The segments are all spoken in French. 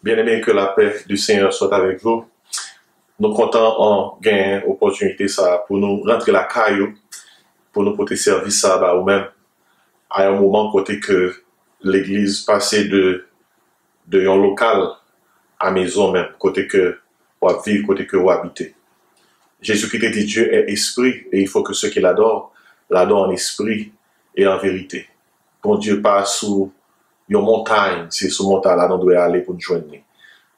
Bien-aimé, que la paix du Seigneur soit avec vous. Nous comptons en gagner opportunité ça pour nous rentrer la caillou, pour nous porter service ça bah, ou même à un moment côté que l'église passait de un local à maison même, côté que on vivre, côté que on habiter. Jésus-Christ dit Dieu est esprit et il faut que ceux qui l'adorent en esprit et en vérité. Bon Dieu passe sous une montagne, c'est sous montagne là nous devons aller pour nous joindre.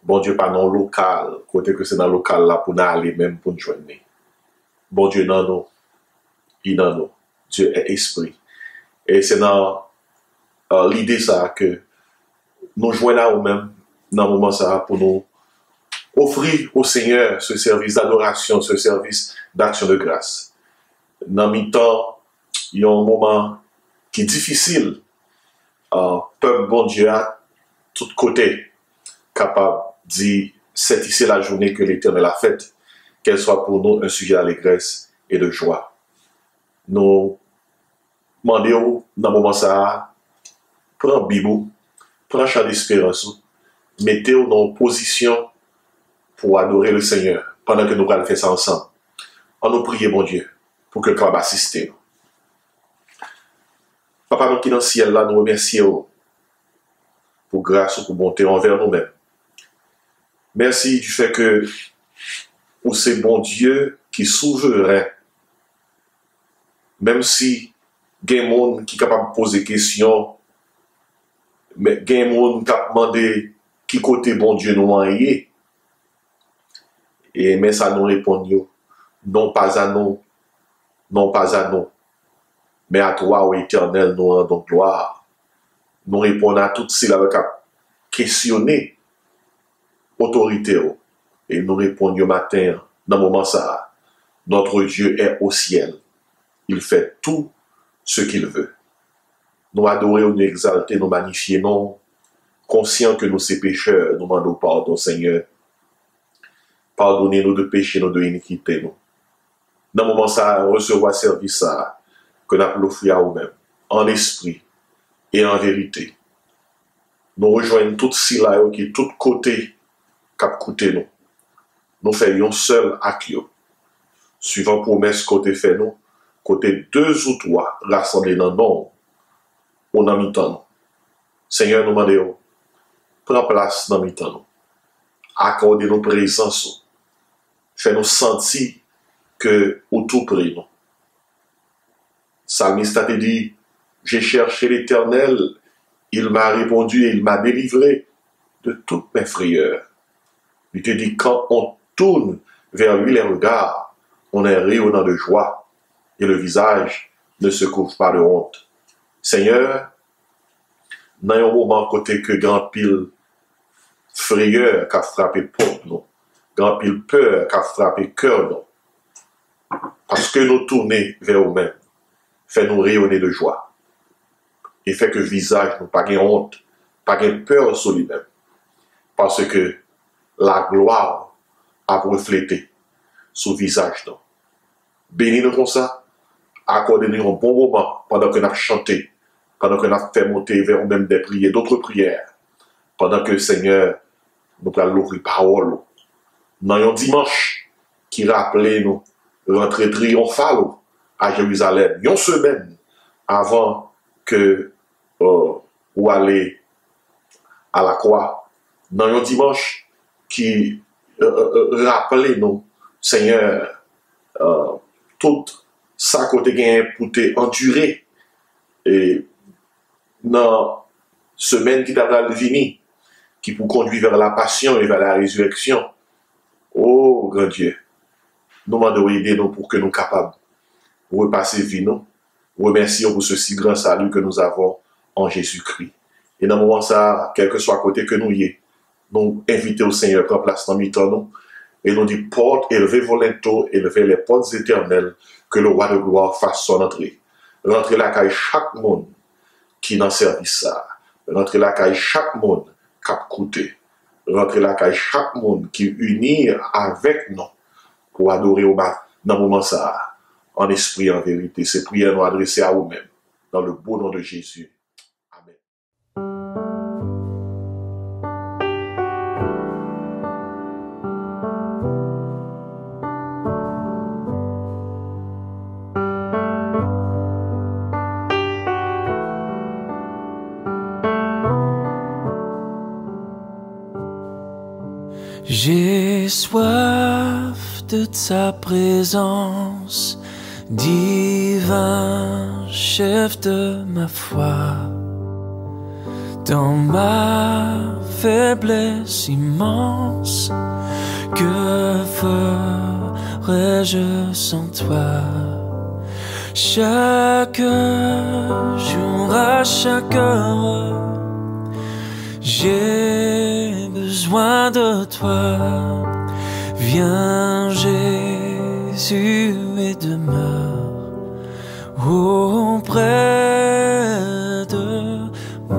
Bon Dieu pas non local, côté que c'est dans le local là pour nous aller même pour nous joindre. Bon Dieu dans nous, il dans nous. Dieu est esprit. Et c'est dans l'idée ça que nous joignons nous-mêmes dans le moment ça pour nous offrir au Seigneur ce service d'adoration, ce service d'action de grâce. Dans le temps, il y a un moment qui est difficile. Peuple bon Dieu à tous côtés capable de dire c'est ici la journée que l'Éternel a faite, qu'elle soit pour nous un sujet d'allégresse et de joie. Nous demandons dans le moment ça, prends Bible, prends chant d'espérance, mettez-vous dans position pour adorer le Seigneur pendant que nous allons faire ça ensemble. On nous prie, bon Dieu, pour que le capable assister. Papa, nous qui dans le ciel là, nous remercions pour grâce ou pour bonté envers nous-mêmes. Merci du fait que vous c'est bon Dieu qui est souverain. Même si il y a des gens qui sont capables de poser des questions, mais il y a des gens qui ont demandé qui côté bon Dieu nous envoyé. Et mais ça nous répond non pas à nous, non pas à nous, mais à toi, ô Éternel, nous rendons gloire. Nous répondons à toutes ces qui ont questionné autorité. Et nous répondons matin, dans le moment ça, notre Dieu est au ciel. Il fait tout ce qu'il veut. Nous adorer, nous exalter, nous magnifier, non, conscients que nous sommes pécheurs, nous demandons pardon, Seigneur. Pardonnez-nous de péché, nous de iniquité, nous. Dans le moment ça, recevoir service ça, que nous avons offert à nous-mêmes, en esprit et en vérité. Nous rejoignons toutes ces là qui de tous côtés cap coûté nous. Nous faisons un seul acte. Suivant promesse côté fait nous, côté 2 ou 3 rassemblés dans le nom, on a mis temps. Seigneur, nous demandons, prends place dans le temps. Accordez nos présences. Fais-nous sentir que au tout près nous. Psalmiste a dit, j'ai cherché l'Éternel, il m'a répondu et il m'a délivré de toutes mes frayeurs. Il te dit, quand on tourne vers lui les regards, on est rayonnant de joie et le visage ne se couvre pas de honte. Seigneur, dans un moment côté que grand pile frayeur qu'a frappé pour nous, grand pile peur qu'a frappé cœur nous, parce que nous tournons vers nous-mêmes, fait nous rayonner de joie et fait que le visage nous pas de honte, pas de peur sur lui-même, parce que la gloire a reflété sur le visage nous. Bénis-nous comme ça, accordez-nous un bon moment pendant que nous avons chanté, pendant que nous avons fait monter vers nous-mêmes des prières, d'autres prières, pendant que le Seigneur nous a l'ouvrir parole. Dans un dimanche qui rappelait nous rentrer triomphale à Jérusalem, une semaine avant que ou aller à la croix, dans un dimanche qui rappelait nous, Seigneur, tout ça côté gain pour te endurer et dans semaine qui t'a venir, qui pour conduire vers la passion et vers la résurrection. Oh, grand Dieu, nous demandons aider nous pour que nous capables de repasser vie nous. Remercions pour ce si grand salut que nous avons en Jésus-Christ. Et dans le moment ça, quel que soit à côté que nous y est, nous invitons au Seigneur prendre place dans mi-temps nous. Et nous dit, porte, élevez vos linteaux, élevez les portes éternelles, que le roi de gloire fasse son entrée. Rentrez la caille chaque monde qui dans service ça. Rentrez la caille chaque monde qui a coûté. Rentrez la caille chaque monde qui unit avec nous pour adorer au bas dans le moment ça, en esprit, en vérité. Ces prières nous adressées à vous-mêmes, dans le beau nom de Jésus. Amen. J'ai soif de ta présence, divin chef de ma foi. Dans ma faiblesse immense, que ferais-je sans toi? Chaque jour, à chaque heure, j'ai besoin de toi. Viens Jésus et demeure auprès de moi.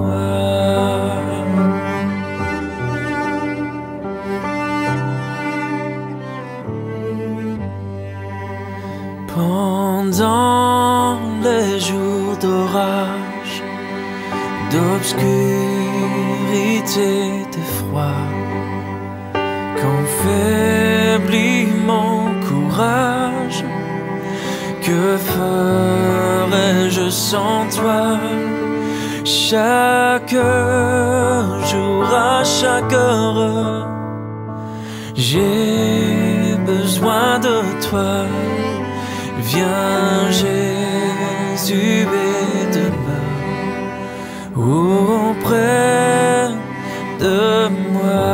Pendant les jours d'orage, d'obscurité, de froid, quand faiblit mon courage, que ferais-je sans toi? Chaque jour, à chaque heure, j'ai besoin de toi. Viens Jésus et demeure auprès de moi.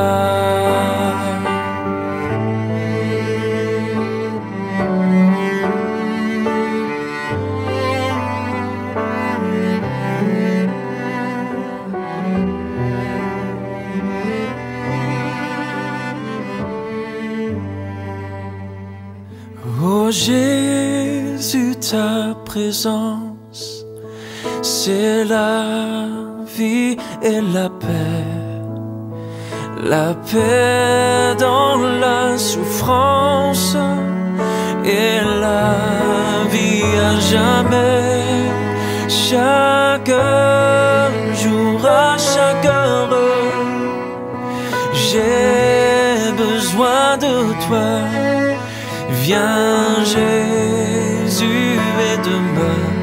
Oh Jésus, ta présence, c'est la vie et la paix dans la souffrance et la vie à jamais. Chaque jour, à chaque heure, j'ai besoin de toi. Viens Jésus et demeure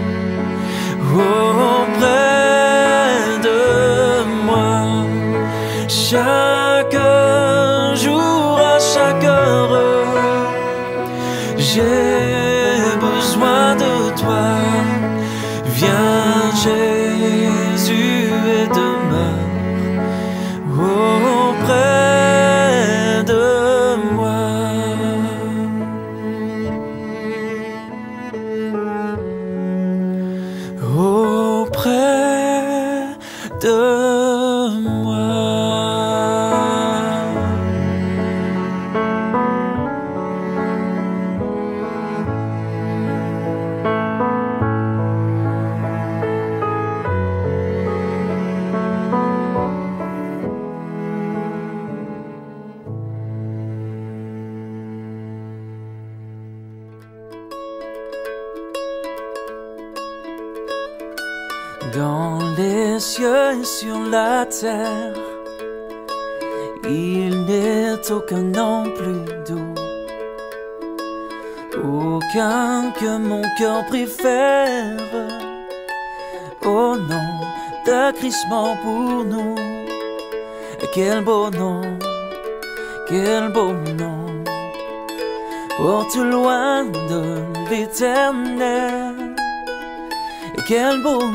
auprès de moi. Chaque jour, à chaque heure, j'ai besoin de toi. Viens Jésus et demeure auprès de moi. Auprès de moi. Dans les cieux et sur la terre, il n'est aucun nom plus doux, aucun que mon cœur préfère. Au nom de Christ mort pour nous, quel beau nom, quel beau nom, porte loin de l'éternel. Quel beau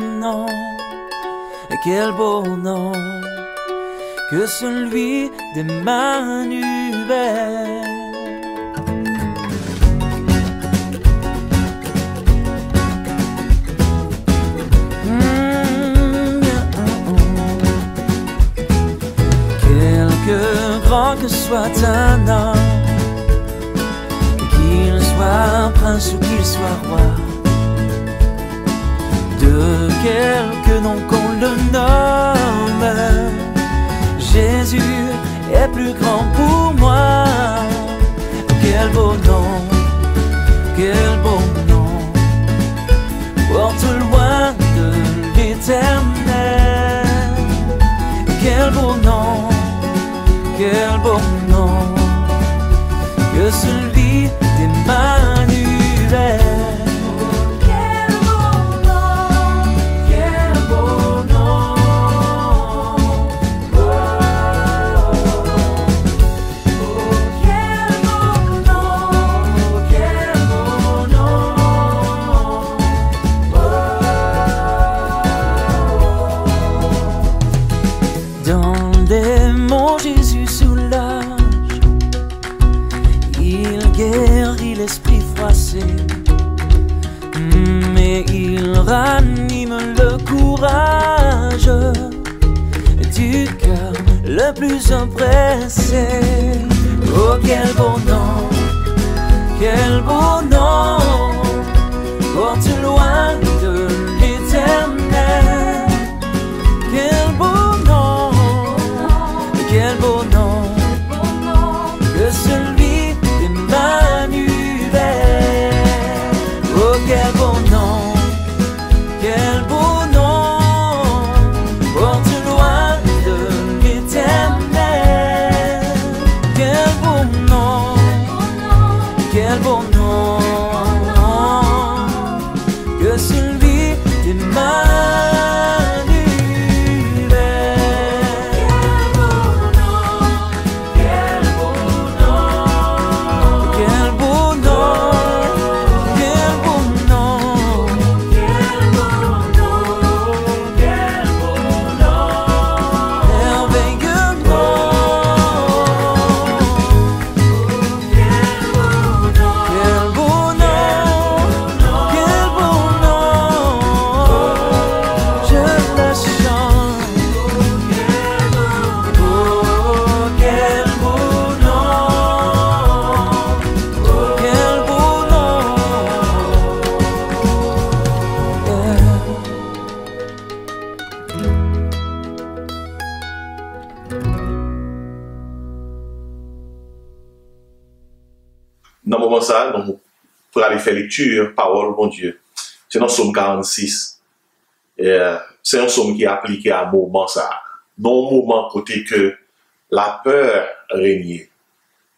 nom, que celui d'Emmanuel. Quelque grand que soit un homme, qu'il soit prince ou qu'il soit roi, de quelque nom qu'on le nomme, Jésus est plus grand pour moi. Quel beau nom, porte loin de l'éternel. Quel beau nom, que celui d'Emmanuel. Mais mon Jésus soulage, il guérit l'esprit froissé, mais il ranime le courage du cœur le plus oppressé. Oh, quel beau nom, quel beau nom, porte loin de l'éternel. Quel beau nom, quel beau nom, que celui d'Emmanuel. Oh, quel beau nom, quel beau nom, porte loin de l'éternel. Quel beau nom, quel beau nom, que celui d'Emmanuel. Dans le moment ça, nous pour aller faire lecture, parole, bon Dieu. C'est dans Psaume 46. C'est un psaume qui est appliqué à un moment ça. Non un moment côté que la peur régnait,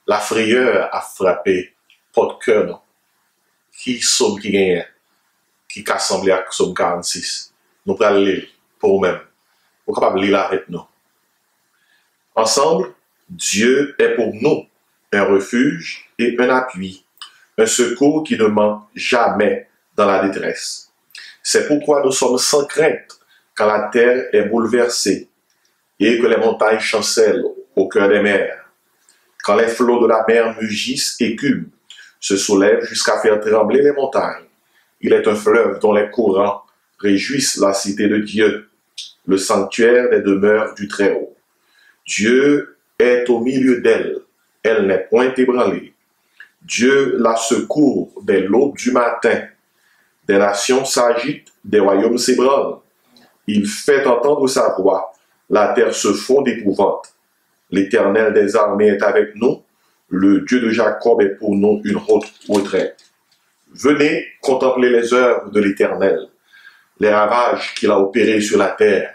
la frayeur a frappé votre cœur, non? Qui psaume qui gagne, qui a assemblé à Psaume 46. Nous allons lire pour nous-mêmes. Vous êtes capable de lire avec nous. Ensemble, Dieu est pour nous un refuge et un appui, un secours qui ne manque jamais dans la détresse. C'est pourquoi nous sommes sans crainte quand la terre est bouleversée et que les montagnes chancellent au cœur des mers. Quand les flots de la mer mugissent et écument, se soulèvent jusqu'à faire trembler les montagnes. Il est un fleuve dont les courants réjouissent la cité de Dieu, le sanctuaire des demeures du Très-Haut. Dieu est au milieu d'elle, elle n'est point ébranlée. Dieu la secourt dès l'aube du matin. Des nations s'agitent, des royaumes s'ébranlent. Il fait entendre sa voix, la terre se fond d'épouvante. L'Éternel des armées est avec nous, le Dieu de Jacob est pour nous une haute retraite. Venez contempler les œuvres de l'Éternel, les ravages qu'il a opérés sur la terre.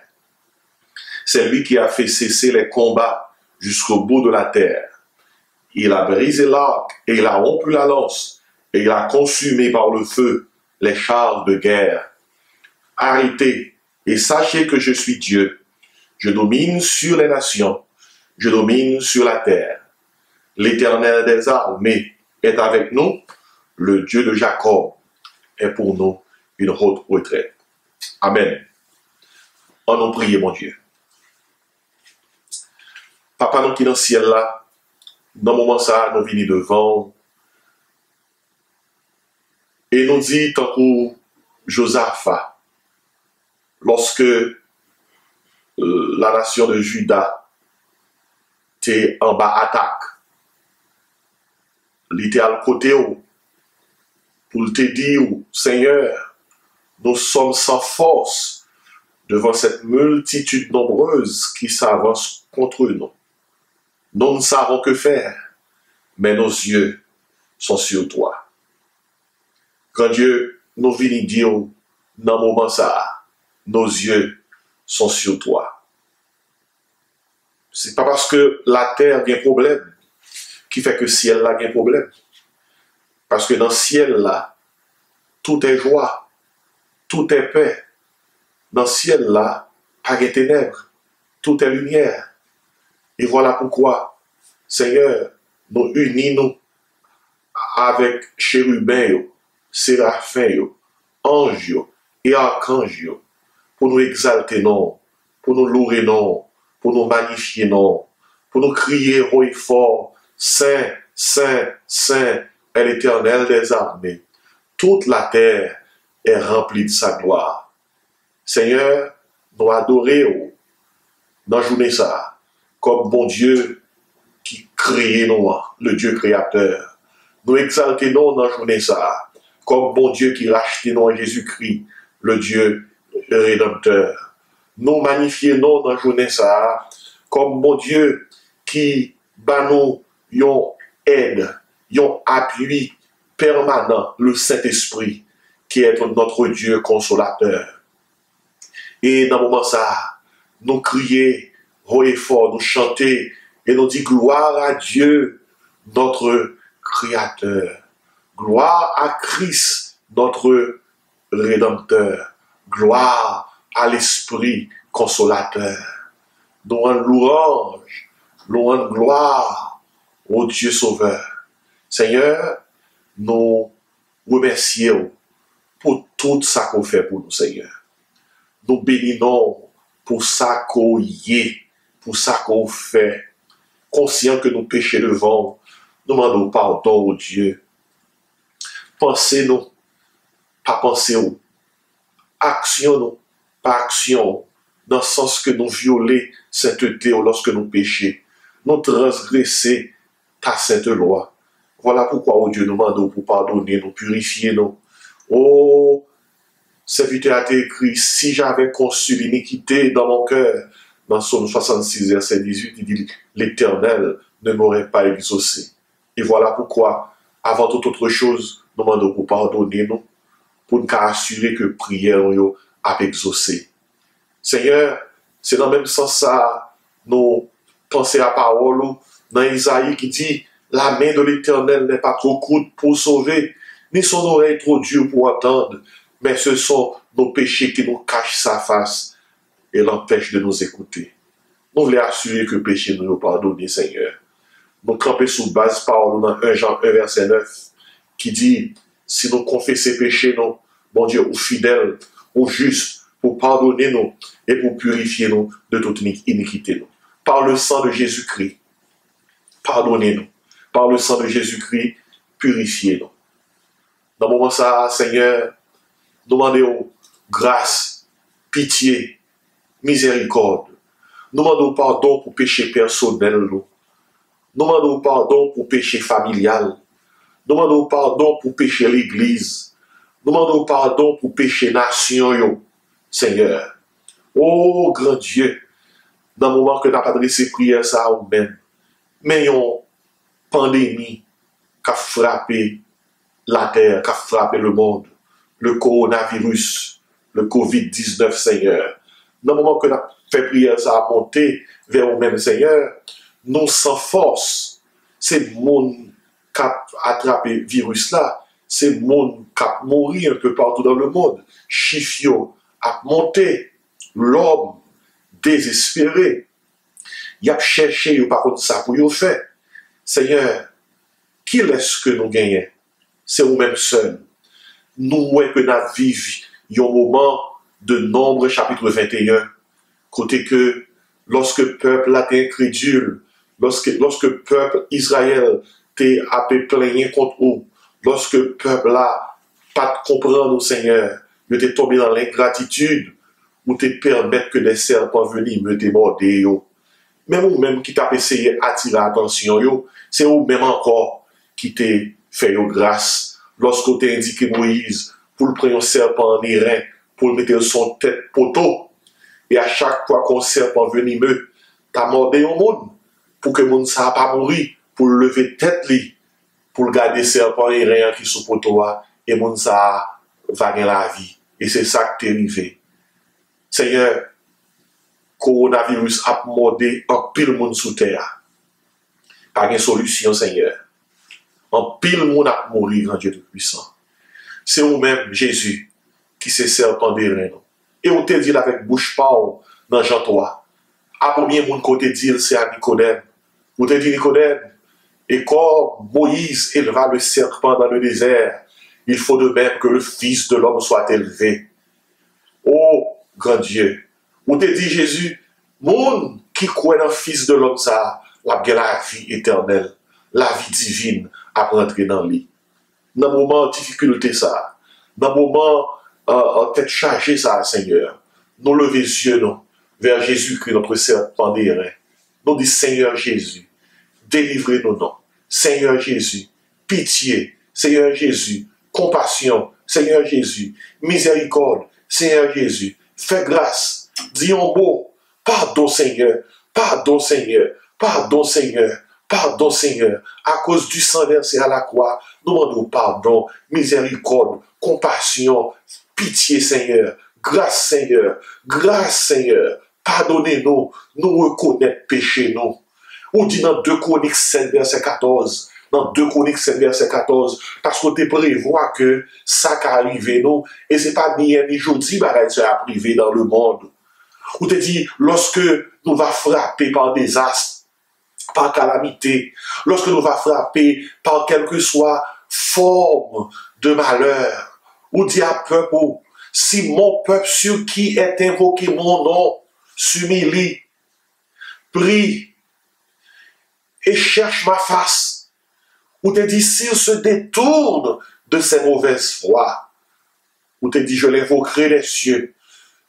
C'est lui qui a fait cesser les combats jusqu'au bout de la terre. Il a brisé l'arc et il a rompu la lance et il a consumé par le feu les chars de guerre. Arrêtez et sachez que je suis Dieu. Je domine sur les nations, je domine sur la terre. L'Éternel des armées est avec nous, le Dieu de Jacob est pour nous une haute retraite. Amen. On nous prie, mon Dieu. Papa, nous qui dans le ciel là, dans le moment ça, nous venons devant et nous dit tant que Josaphat, lorsque la nation de Juda était en bas attaque, il était à côté pour te dire, Seigneur, nous sommes sans force devant cette multitude nombreuse qui s'avance contre nous. Nous ne savons que faire, mais nos yeux sont sur toi. Quand Dieu nous vient dire dans le moment ça, nos yeux sont sur toi. C'est pas parce que la terre a un problème qui fait que le ciel a un problème. Parce que dans le ciel là, tout est joie, tout est paix. Dans le ciel là, pas de ténèbres, tout est lumière. Et voilà pourquoi, Seigneur, nous unissons avec chérubins, séraphins, anges et archanges pour nous exalter, non, pour nous louer, non, pour pour nous magnifier, non, pour nous crier haut et fort, Saint, Saint, Saint est l'Éternel des armées. Toute la terre est remplie de sa gloire. Seigneur, nous adorer dans la journée ça, comme bon Dieu qui crée nous, le Dieu créateur. Nous exalter nous dans la journée ça, comme bon Dieu qui rachetait nous en Jésus-Christ, le Dieu rédempteur. Nous magnifier nous dans la journée ça, comme bon Dieu qui bat nous yon aide, yon appui permanent, le Saint-Esprit, qui est notre Dieu consolateur. Et dans le moment ça, nous crier haut et fort, nous chanter, et nous dire gloire à Dieu, notre Créateur. Gloire à Christ, notre Rédempteur. Gloire à l'Esprit consolateur. Nous rendons louange, nous rendons gloire au Dieu Sauveur. Seigneur, nous remercions pour tout ça qu'on fait pour nous, Seigneur. Nous bénissons pour ça qu'on y est, pour ça qu'on fait. Conscient que nous péchons devant, nous demandons pardon au Dieu. Pensez-nous, pas pensez-nous. Action-nous, pas action, dans le sens que nous violons sainteté lorsque nous péchons. Nous transgresser ta sainte loi. Voilà pourquoi, oh Dieu, nous demandons pour pardonner, nous purifier, nous. Oh, serviteur a été écrit, si j'avais conçu l'iniquité dans mon cœur, dans Psaume 66, verset 18, il dit, l'Éternel ne m'aurait pas exaucé. Et voilà pourquoi, avant toute autre chose, nous demandons pour pardonner, nous, pour nous assurer que prière a exaucé. Seigneur, c'est dans le même sens ça, nous pensons à la parole, dans Isaïe qui dit, la main de l'Éternel n'est pas trop courte pour sauver, ni son oreille trop dure pour entendre, mais ce sont nos péchés qui nous cachent sa face et l'empêchent de nous écouter. Nous voulons assurer que le péché nous est pardonné, Seigneur. Nous camper sous base parole dans 1 Jean 1, verset 9, qui dit, si nous confessons péché, nous, bon Dieu, ou fidèle, ou juste, pour pardonner nous et pour purifier nous de toute iniquité. Nous. Par le sang de Jésus-Christ, pardonnez-nous. Par le sang de Jésus-Christ, purifiez-nous. Dans le moment ça, Seigneur, demandez-nous grâce, pitié, miséricorde. Nous demandons pardon pour péché personnel. Nous demandons pardon pour péché familial. Nous demandons pardon pour péché l'église. Nous demandons pardon pour péché nation. Seigneur. Oh, grand Dieu, dans le moment que nous avons adressé prière ça à nous-mêmes, mais une pandémie qui a frappé la terre, qui a frappé le monde, le coronavirus, le COVID-19, Seigneur. Dans le moment que nous avons fait prière ça à monter vers nous-mêmes, Seigneur, nous sans force, c'est le monde qui a attrapé le virus là, c'est le monde qui a mouru un peu partout dans le monde, chiffre a monté, l'homme désespéré, il a cherché, par contre, ça pour y faire. Seigneur, qui est-ce que nous gagnons? C'est nous-mêmes seuls. Nous, que nous vivons un moment de Nombre, chapitre 21, côté que, lorsque le peuple a été incrédule, lorsque le peuple Israël t'est appelé plaigner contre eux, lorsque le peuple a pas comprendre, Seigneur, il t'est tombé dans l'ingratitude, ou te permettre que des serpents venissent me déborder. Même ou même qui t'a essayé d'attirer l'attention, c'est ou même encore qui t'a fait grâce. Lorsqu'on t'a indiqué Moïse pour le prendre un serpent en airain, pour le mettre son tête poteau, et à chaque fois qu'un serpent venait me, t'as mordé au monde, pour que le monde ne soit pas mourir, pour le lever tête li, pour le garder serpent airain qui sous poteau, et le monde ça va gagner la vie. Et c'est ça qui t'est arrivé. Seigneur, coronavirus a mordé en pile monde sous terre. Pas de solution, Seigneur. En pile monde a mouru, grand Dieu tout-puissant. C'est vous-même, Jésus, qui s'est serpent des reins. Et on te dit avec bouche pâle dans Jean 3. À premier monde qu'on te dit, c'est à Nicodème. On te dit, Nicodème, et comme Moïse éleva le serpent dans le désert, il faut de même que le Fils de l'homme soit élevé. Oh, grand Dieu, on te dit, Jésus, Moun qui croit dans le Fils de l'homme, ça, la vie éternelle, la vie divine à rentrer dans lui. Dans le moment de difficulté, ça, dans le moment tête chargée, ça, Seigneur, nous levons les yeux nous, vers Jésus-Christ, notre serpent d'airain. Nous disons, Seigneur Jésus, délivrez-nous, non. Seigneur Jésus, pitié. Seigneur Jésus, compassion. Seigneur Jésus, miséricorde. Seigneur Jésus, fais grâce. Dis un mot. Pardon, Seigneur. Pardon, Seigneur. Pardon, Seigneur. Pardon, Seigneur. À cause du sang versé à la croix, nous demandons pardon, miséricorde, compassion, pitié, Seigneur. Grâce, Seigneur. Grâce, Seigneur. Pardonnez-nous. Nous reconnaître péché, nous. On dit dans 2 Chroniques 7, verset 14. Dans 2 Chroniques 7, verset 14. Parce qu'on te prévoit que ça qui arrive, nous. Et c'est pas ni hier ni jeudi, ça a privé dans le monde. On te dit, lorsque nous va frapper par désastre, par calamité, lorsque nous va frapper par quelque soit forme de malheur, ou dit à peuple, si mon peuple sur qui est invoqué mon nom s'humilie, prie et cherche ma face, ou te dit s'il se détourne de ses mauvaises voies, ou te dit je l'invoquerai des cieux,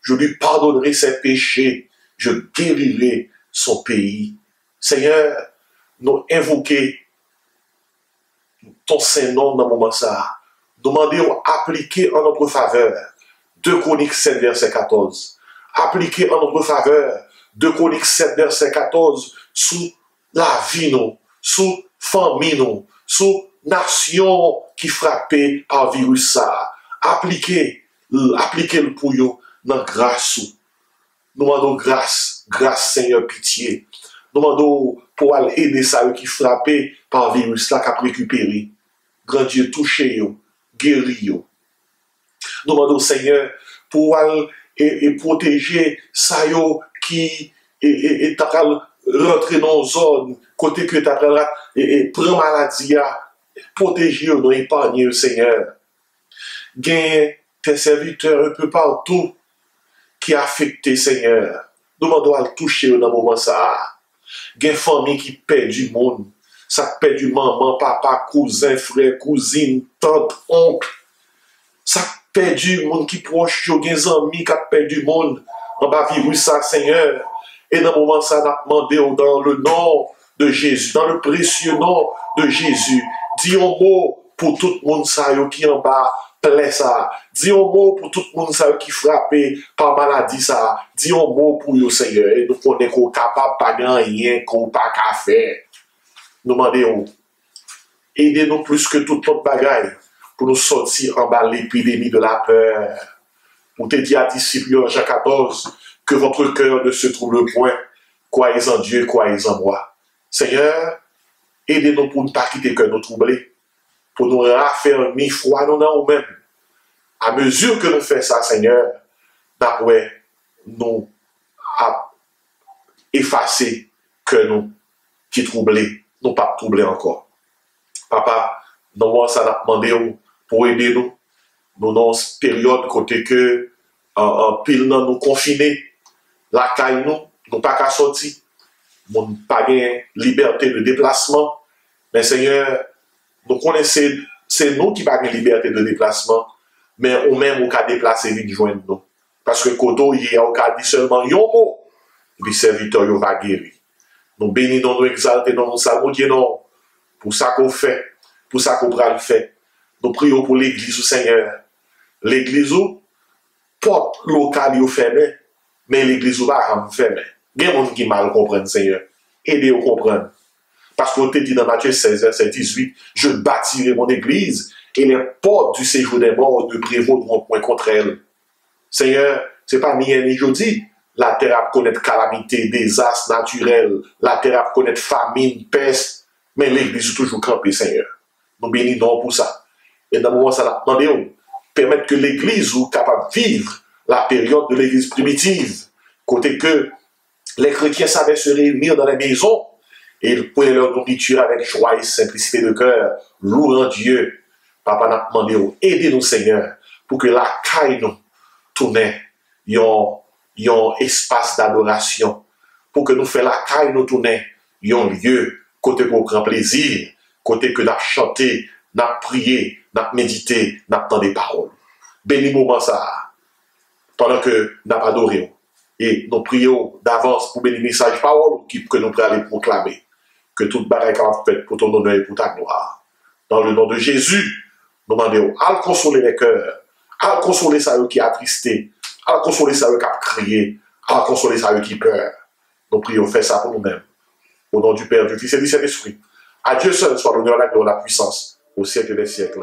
je lui pardonnerai ses péchés, je guérirai son pays. Seigneur, nous invoquer ton Saint-Nom dans le moment ça. Demandez appliquer en notre faveur 2 Chroniques 7, verset 14. Appliquer en notre faveur 2 Chroniques 7, verset 14 sous la vie, nous, sous famille, nous, sous nation qui frappée par virus ça. Appliquer le pour nous dans grâce. Nous demandons grâce, grâce Seigneur, pitié. Nous demandons pour aller aider ça qui frappé par virus là, qui a récupéré. Grand Dieu, touchez vous, guéris vous. Nous demandons Seigneur pour aller et protéger ça qui est rentrer dans une zone, côté que tu as et prendre maladie, protéger nous, épargner Seigneur. Gagne tes serviteurs un peu partout qui affecté Seigneur. Nous demandons à le toucher dans le moment ça. Gagne famille qui perd du monde. Ça perd du maman, papa, cousin, frère, cousine, tante, oncle. Ça perd du monde qui proche, gagne des amis qui perd du monde. On va vivre ça, Seigneur. Et dans le moment ça, on a demandé dans le nom de Jésus, dans le précieux nom de Jésus. Dis un mot pour tout le monde ça, qui en bas. Plaît ça. Dis un mot pour tout le monde ça qui frappé par maladie ça. Dis un mot pour vous Seigneur. Et nous connaissons qu'on est capable pas de rien qu'on pas qu'à faire. Nous demandons aidez-nous plus que toute notre bagaille pour nous sortir en bas de l'épidémie de la peur. Pour te dire à disciples en Jean 14 que votre cœur ne se trouble point. Croyez en Dieu, croyez en moi. Seigneur, aidez-nous pour ne pas quitter que nous troubler. Pour nous raffermir foi nous dans nous-mêmes. À mesure que nous faisons ça, Seigneur, d'après nous effacer que nous qui troublés, nous pas troublés encore. Papa, nous ça a demandé pour aider nous. Nous dans cette période côté que pile nous confinés, la caille nous pas qu'à sortir, nous pas de liberté de déplacement. Mais Seigneur, nous connaissons, c'est nous qui avons une liberté de déplacement, mais on même au cas de déplacer, vite joindre nous. Parce que Koto, il y a au cas dit seulement un mot, et puis serviteur, il va guérir. Nous bénissons, nous exaltons, nous saluons Dieu, non, pour ça qu'on fait, pour ça qu'on va le faire. Nous prions pour l'église, Seigneur. L'église, porte locale, il est fermé, mais l'église va fermer. Il y a des gens qui mal comprennent, Seigneur. Aidez-vous à comprendre. Parce qu'on te dit dans Matthieu 16, verset 18, je bâtirai mon église et les portes du séjour des morts ne prévaudront point contre elle. Seigneur, c'est pas ni hier ni jeudi. La terre a connaître calamité, désastre naturel. La terre a connaître famine, peste. Mais l'église est toujours campée, Seigneur. Nous bénissons pour ça. Et dans le moment, ça l'a demandé, permettre que l'église soit capable de vivre la période de l'église primitive. Côté que les chrétiens savaient se réunir dans les maisons et ils prenaient leur nourriture avec joie et simplicité de cœur, louant Dieu. Papa n'a demandé, aidez-nous Seigneur, pour que la caille nous tourne un espace d'adoration, pour que nous fassions la caille, nous tourner un lieu, côté qu'on prend plaisir, côté que nous chanter, nous prier, nous méditer, nous entendre des paroles. Béni moment ça, pendant que nous adorons. Et nous prions d'avance pour bénir message parole que nous allons proclamer. Que toute bagaille soit faite pour ton honneur et pour ta gloire. Dans le nom de Jésus, nous demandons à consoler les cœurs, à consoler ça qui a attristé, à consoler ça qui a crié, à consoler ça qui peur. Nous prions, fais ça pour nous-mêmes. Au nom du Père, du Fils et du Saint-Esprit. À Dieu seul soit l'honneur, la gloire, la puissance, au siècle des siècles.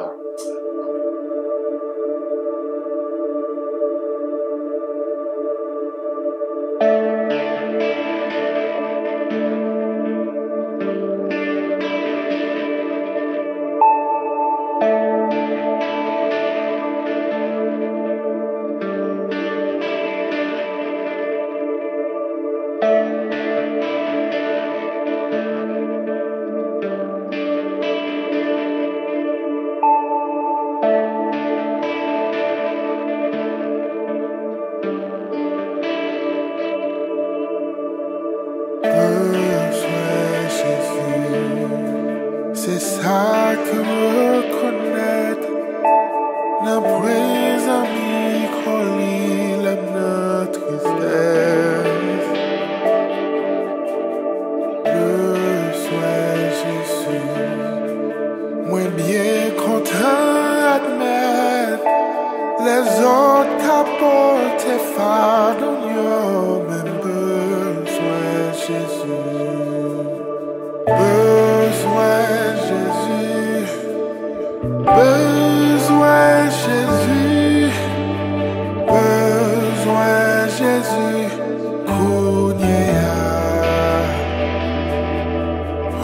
C'est ça que me reconnaître, n'a pris ami qu'on lit notre tristesse. Besoin Jésus, moi bien content admettre les autres qu'apportent fardeau, même besoin Jésus. Besoin Jésus, besoin Jésus, besoin Jésus, Kounia.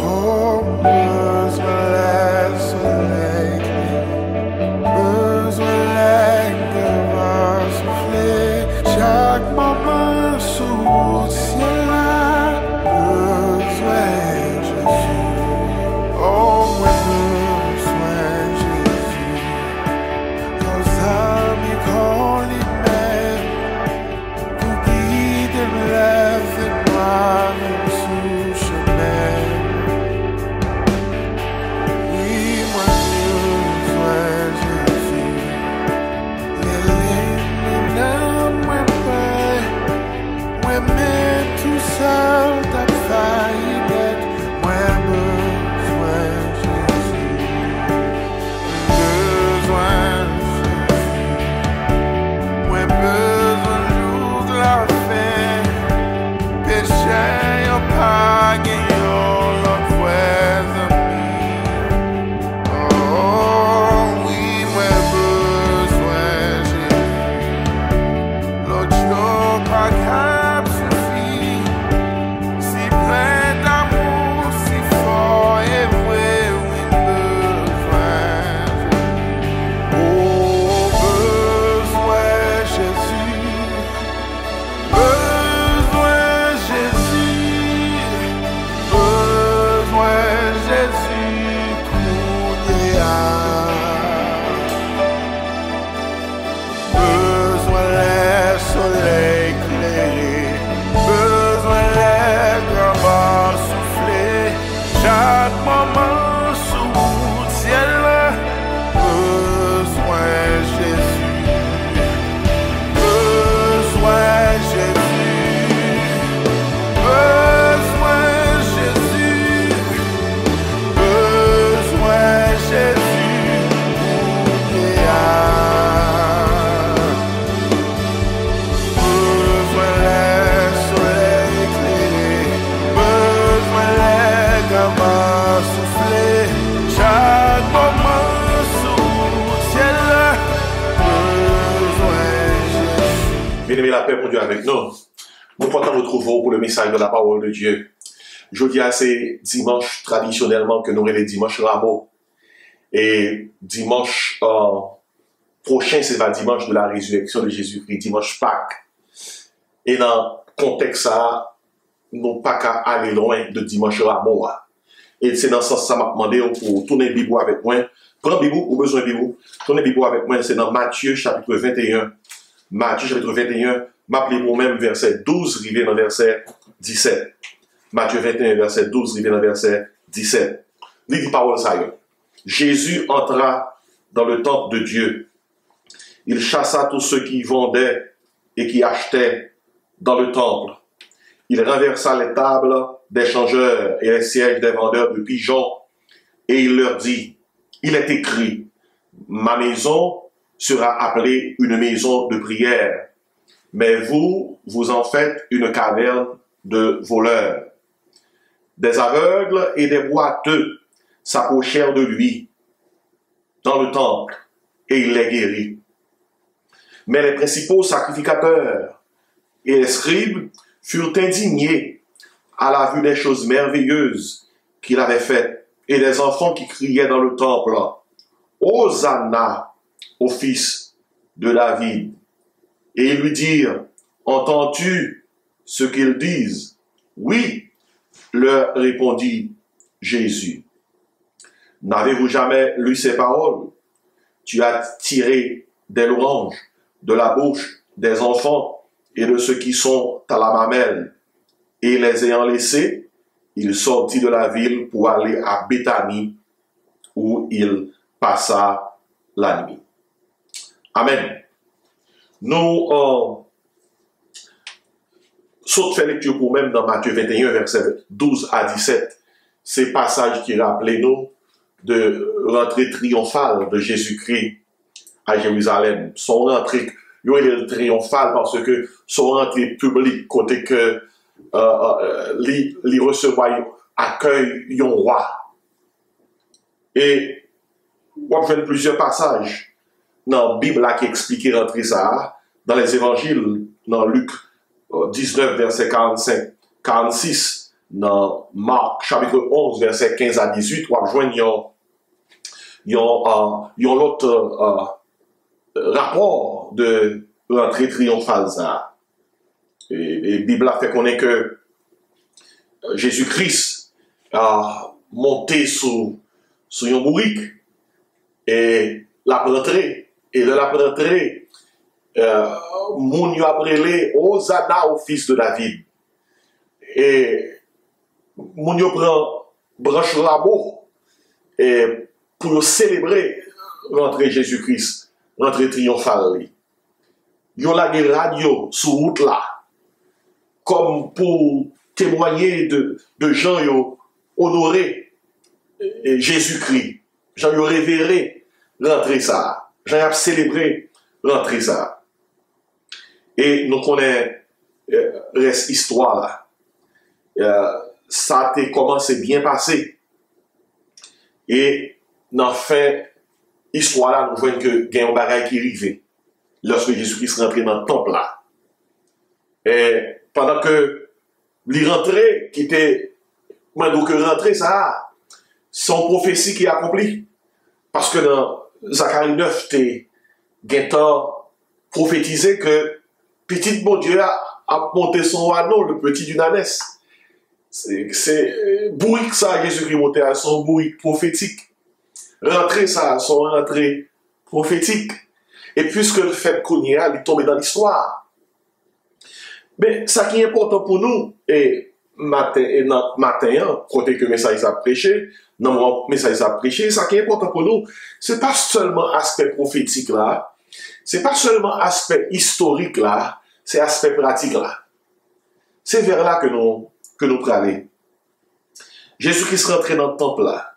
Oh, besoin le soleil, besoin de vent souffler, chaque moment sous le ciel. Bien-aimé, la paix pour Dieu avec nous. Nous comptons retrouver pour le message de la parole de Dieu. Jeudi, c'est dimanche traditionnellement que nous avons les dimanches Rameaux. Et dimanche prochain, c'est le dimanche de la résurrection de Jésus-Christ, dimanche Pâques. Et dans le contexte, ça, nous pas qu'à aller loin de dimanche Rameaux. Et c'est dans ce sens que ça m'a demandé pour tourner le Bible avec moi. Prends le Bible ou besoin de Bible. Tourner le Bible avec moi, c'est dans Matthieu chapitre 21. Matthieu chapitre 21, m'appelez vous-même verset 12, rivé dans verset 17. Matthieu 21, verset 12, il vient dans verset 17. Il dit parole ça. Jésus entra dans le temple de Dieu. Il chassa tous ceux qui vendaient et qui achetaient dans le temple. Il renversa les tables des changeurs et les sièges des vendeurs de pigeons. Et il leur dit, il est écrit, ma maison sera appelée une maison de prière, mais vous, vous en faites une caverne de voleurs. Des aveugles et des boiteux s'approchèrent de lui dans le temple, et il les guérit. Mais les principaux sacrificateurs et les scribes furent indignés à la vue des choses merveilleuses qu'il avait faites, et des enfants qui criaient dans le temple, Hosanna au fils de David. Et ils lui dirent, entends-tu ce qu'ils disent? Oui, leur répondit Jésus. N'avez-vous jamais lu ces paroles? Tu as tiré des louanges de la bouche des enfants et de ceux qui sont à la mamelle. Et les ayant laissés, il sortit de la ville pour aller à Béthanie, où il passa la nuit. Amen. Nous saute fait lecture pour même dans Matthieu 21, verset 12 à 17. Ces passages qui rappelaient nous de rentrée triomphale de Jésus-Christ à Jérusalem. Son rentrée triomphale parce que son rentrée publique, côté que les recevoir accueil un roi. Et on fait plusieurs passages dans la Bible qui expliquent rentrer ça, dans les évangiles, dans Luc 19, verset 45, 46, dans Marc, chapitre 11, verset 15 à 18, on joint l'autre rapport de l'entrée triomphale. Et la Bible a fait connaître que Jésus-Christ a monté sur un bourrique et l'a rentré. Et de la rentrée, moun yo aprele Hosanna au fils de David. Et moun yo prend branche labo et pour célébrer l'entrée Jésus-Christ, l'entrée triomphale. Yo la radio sur route là, comme pour témoigner de gens yo honoré Jésus-Christ, gens yo révéré l'entrée ça, gens yo célébré l'entrée ça. Et nous connaissons reste histoire là. Ça a commencé bien passé. Et dans fin histoire là, nous voyons que il y a un bagage qui arrivait lorsque Jésus-Christ rentrait dans le temple là. Et pendant que il rentrait, qui était maintenant que rentrer ça, son prophétie qui est accomplie. Parce que dans Zacharie 9, t'es prophétisé que petit bon Dieu a monté son anneau, le petit d'une ânesse. C'est bourrique ça, Jésus-Christ monté à son bourrique prophétique. Rentrer ça, son rentrée prophétique. Et puisque le fait qu'on y a, il tombe dans l'histoire. Mais ça qui est important pour nous, et matin, côté que le message a prêché, non, mon message a prêché, ça qui est important pour nous, c'est pas seulement aspect prophétique là, c'est pas seulement aspect historique là, c'est aspect pratique là. C'est vers là que nous allons. Jésus-Christ rentrait dans le temple là,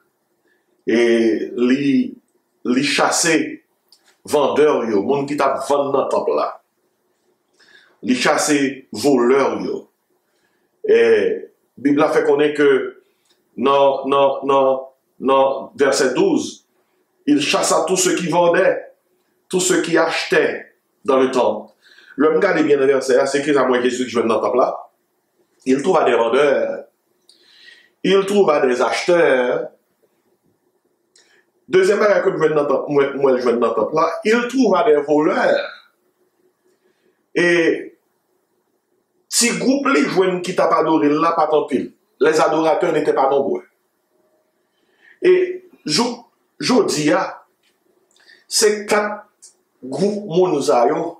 et les chasser vendeurs, yo, monde qui t'a vendu dans le temple là. Les chasser voleurs, yo. Et la Bible a fait connaître que non, verset 12, il chassa tous ceux qui vendaient, tous ceux qui achetaient dans le temple. L'homme garde bien le verset, c'est que à moi Jésus qui joue dans le temple là. Il trouva des vendeurs, il trouva des acheteurs. Deuxième bagage que je joue dans le temple là, il trouva des voleurs. Et si groupe les jeunes qui t'a pas adoré là, pas tant pile. Les adorateurs n'étaient pas nombreux. Et jodi a, c'est 4 groupes monosaillons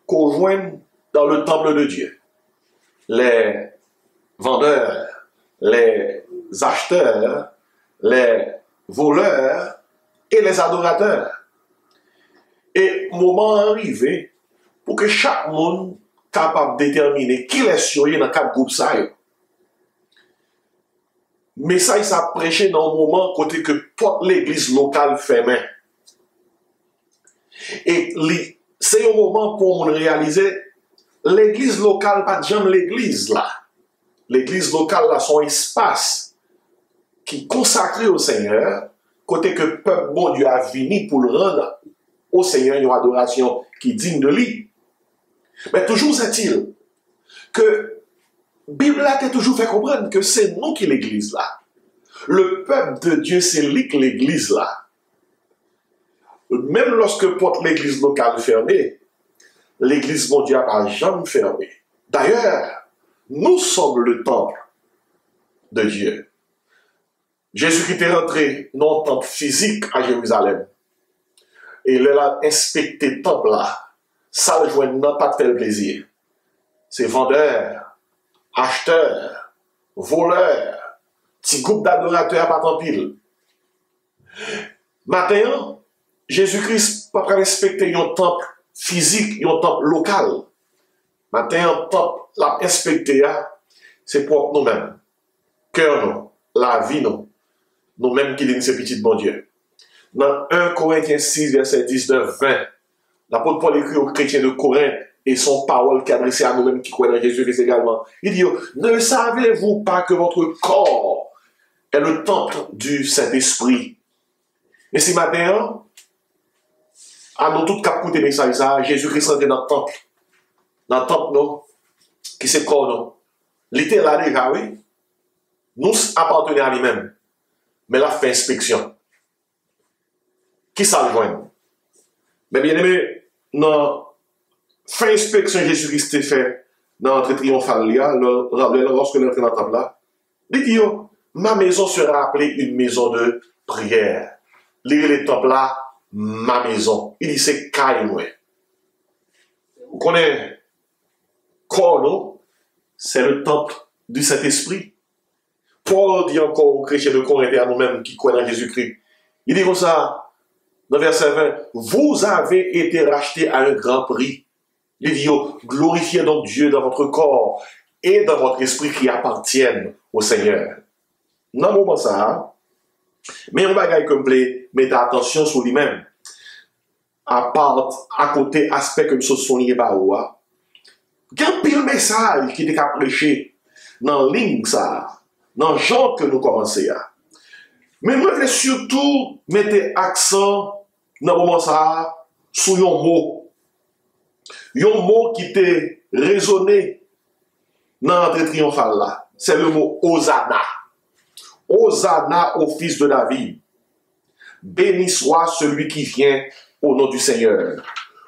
qu'on joigne dans le temple de Dieu. Les vendeurs, les acheteurs, les voleurs et les adorateurs. Et moment arrivé pour que chaque monde capable de déterminer qui est sur dans quatre groupes ça. Mais ça, il s'est prêché dans le moment côté que porte l'église locale fermée. Et c'est un moment pour nous réaliser l'église locale, pas jamais l'église là. L'église locale là, son espace qui est consacré au Seigneur, côté que le peuple bon Dieu a venu pour le rendre au Seigneur une adoration qui est digne de lui. Mais toujours est-il que la Bible a toujours fait comprendre que c'est nous qui l'église là. Le peuple de Dieu, c'est lui qui l'église là. Même lorsque porte l'église locale fermée, l'église mondiale n'a jamais fermé. D'ailleurs, nous sommes le temple de Dieu. Jésus-Christ est rentré dans le temple physique à Jérusalem. Et il a inspecté le temple là. Ça le joint n'a pas de tel plaisir. C'est vendeurs, acheteurs, voleurs, petit groupe d'adorateurs pas tant pile. Maintenant, Jésus-Christ pas respecter un temple physique, un temple local. Maintenant, un temple l'a inspecté, c'est pour nous-mêmes. Cœur nous, la vie nous-mêmes qui disons ces petits bon Dieu. Dans 1 Corinthiens 6, verset 19-20, l'apôtre Paul écrit aux chrétiens de Corinthe et son parole qui est adressée à nous-mêmes qui croient dans Jésus-Christ également. Il dit, ne savez-vous pas que votre corps est le temple du Saint-Esprit? Et si maintenant, à nous tous cap écouter message ça, Jésus-Christ rentre dans le temple, non, qui c'est corps, non. Il était là déjà, oui. Nous appartenons à lui-même. Mais là, fait inspection. Qui ça le joint? Mais bien aimé, non, fin inspection Jésus-Christ fait dans l'entrée triomphale, lorsque il entre dans le temple là, il dit, ma maison sera appelée une maison de prière. Lire le temple là, ma maison. Il dit, c'est caille. Vous connaissez, corps, non? C'est le temple du Saint-Esprit. Paul dit encore aux chrétiens de Corinthe et à nous-mêmes qui croient dans Jésus-Christ. Il dit comme ça, dans verset 20, vous avez été rachetés à un grand prix. Il dit, glorifiez donc Dieu dans votre corps et dans votre esprit qui appartiennent au Seigneur. Dans le moment ça, mais on va comme plaît, mettez attention sur lui-même. À côté, aspect comme ça, son lié par où. Il y a un pile message qui est prêché dans la ligne ça. Dans le genre que nous commençons à. Mais moi, je voulais surtout mettre accent dans le moment ça sur un mot. Un mot qui était résonné dans l'entrée triomphale là. C'est le mot Hosanna. Hosanna au fils de David. Béni soit celui qui vient au nom du Seigneur.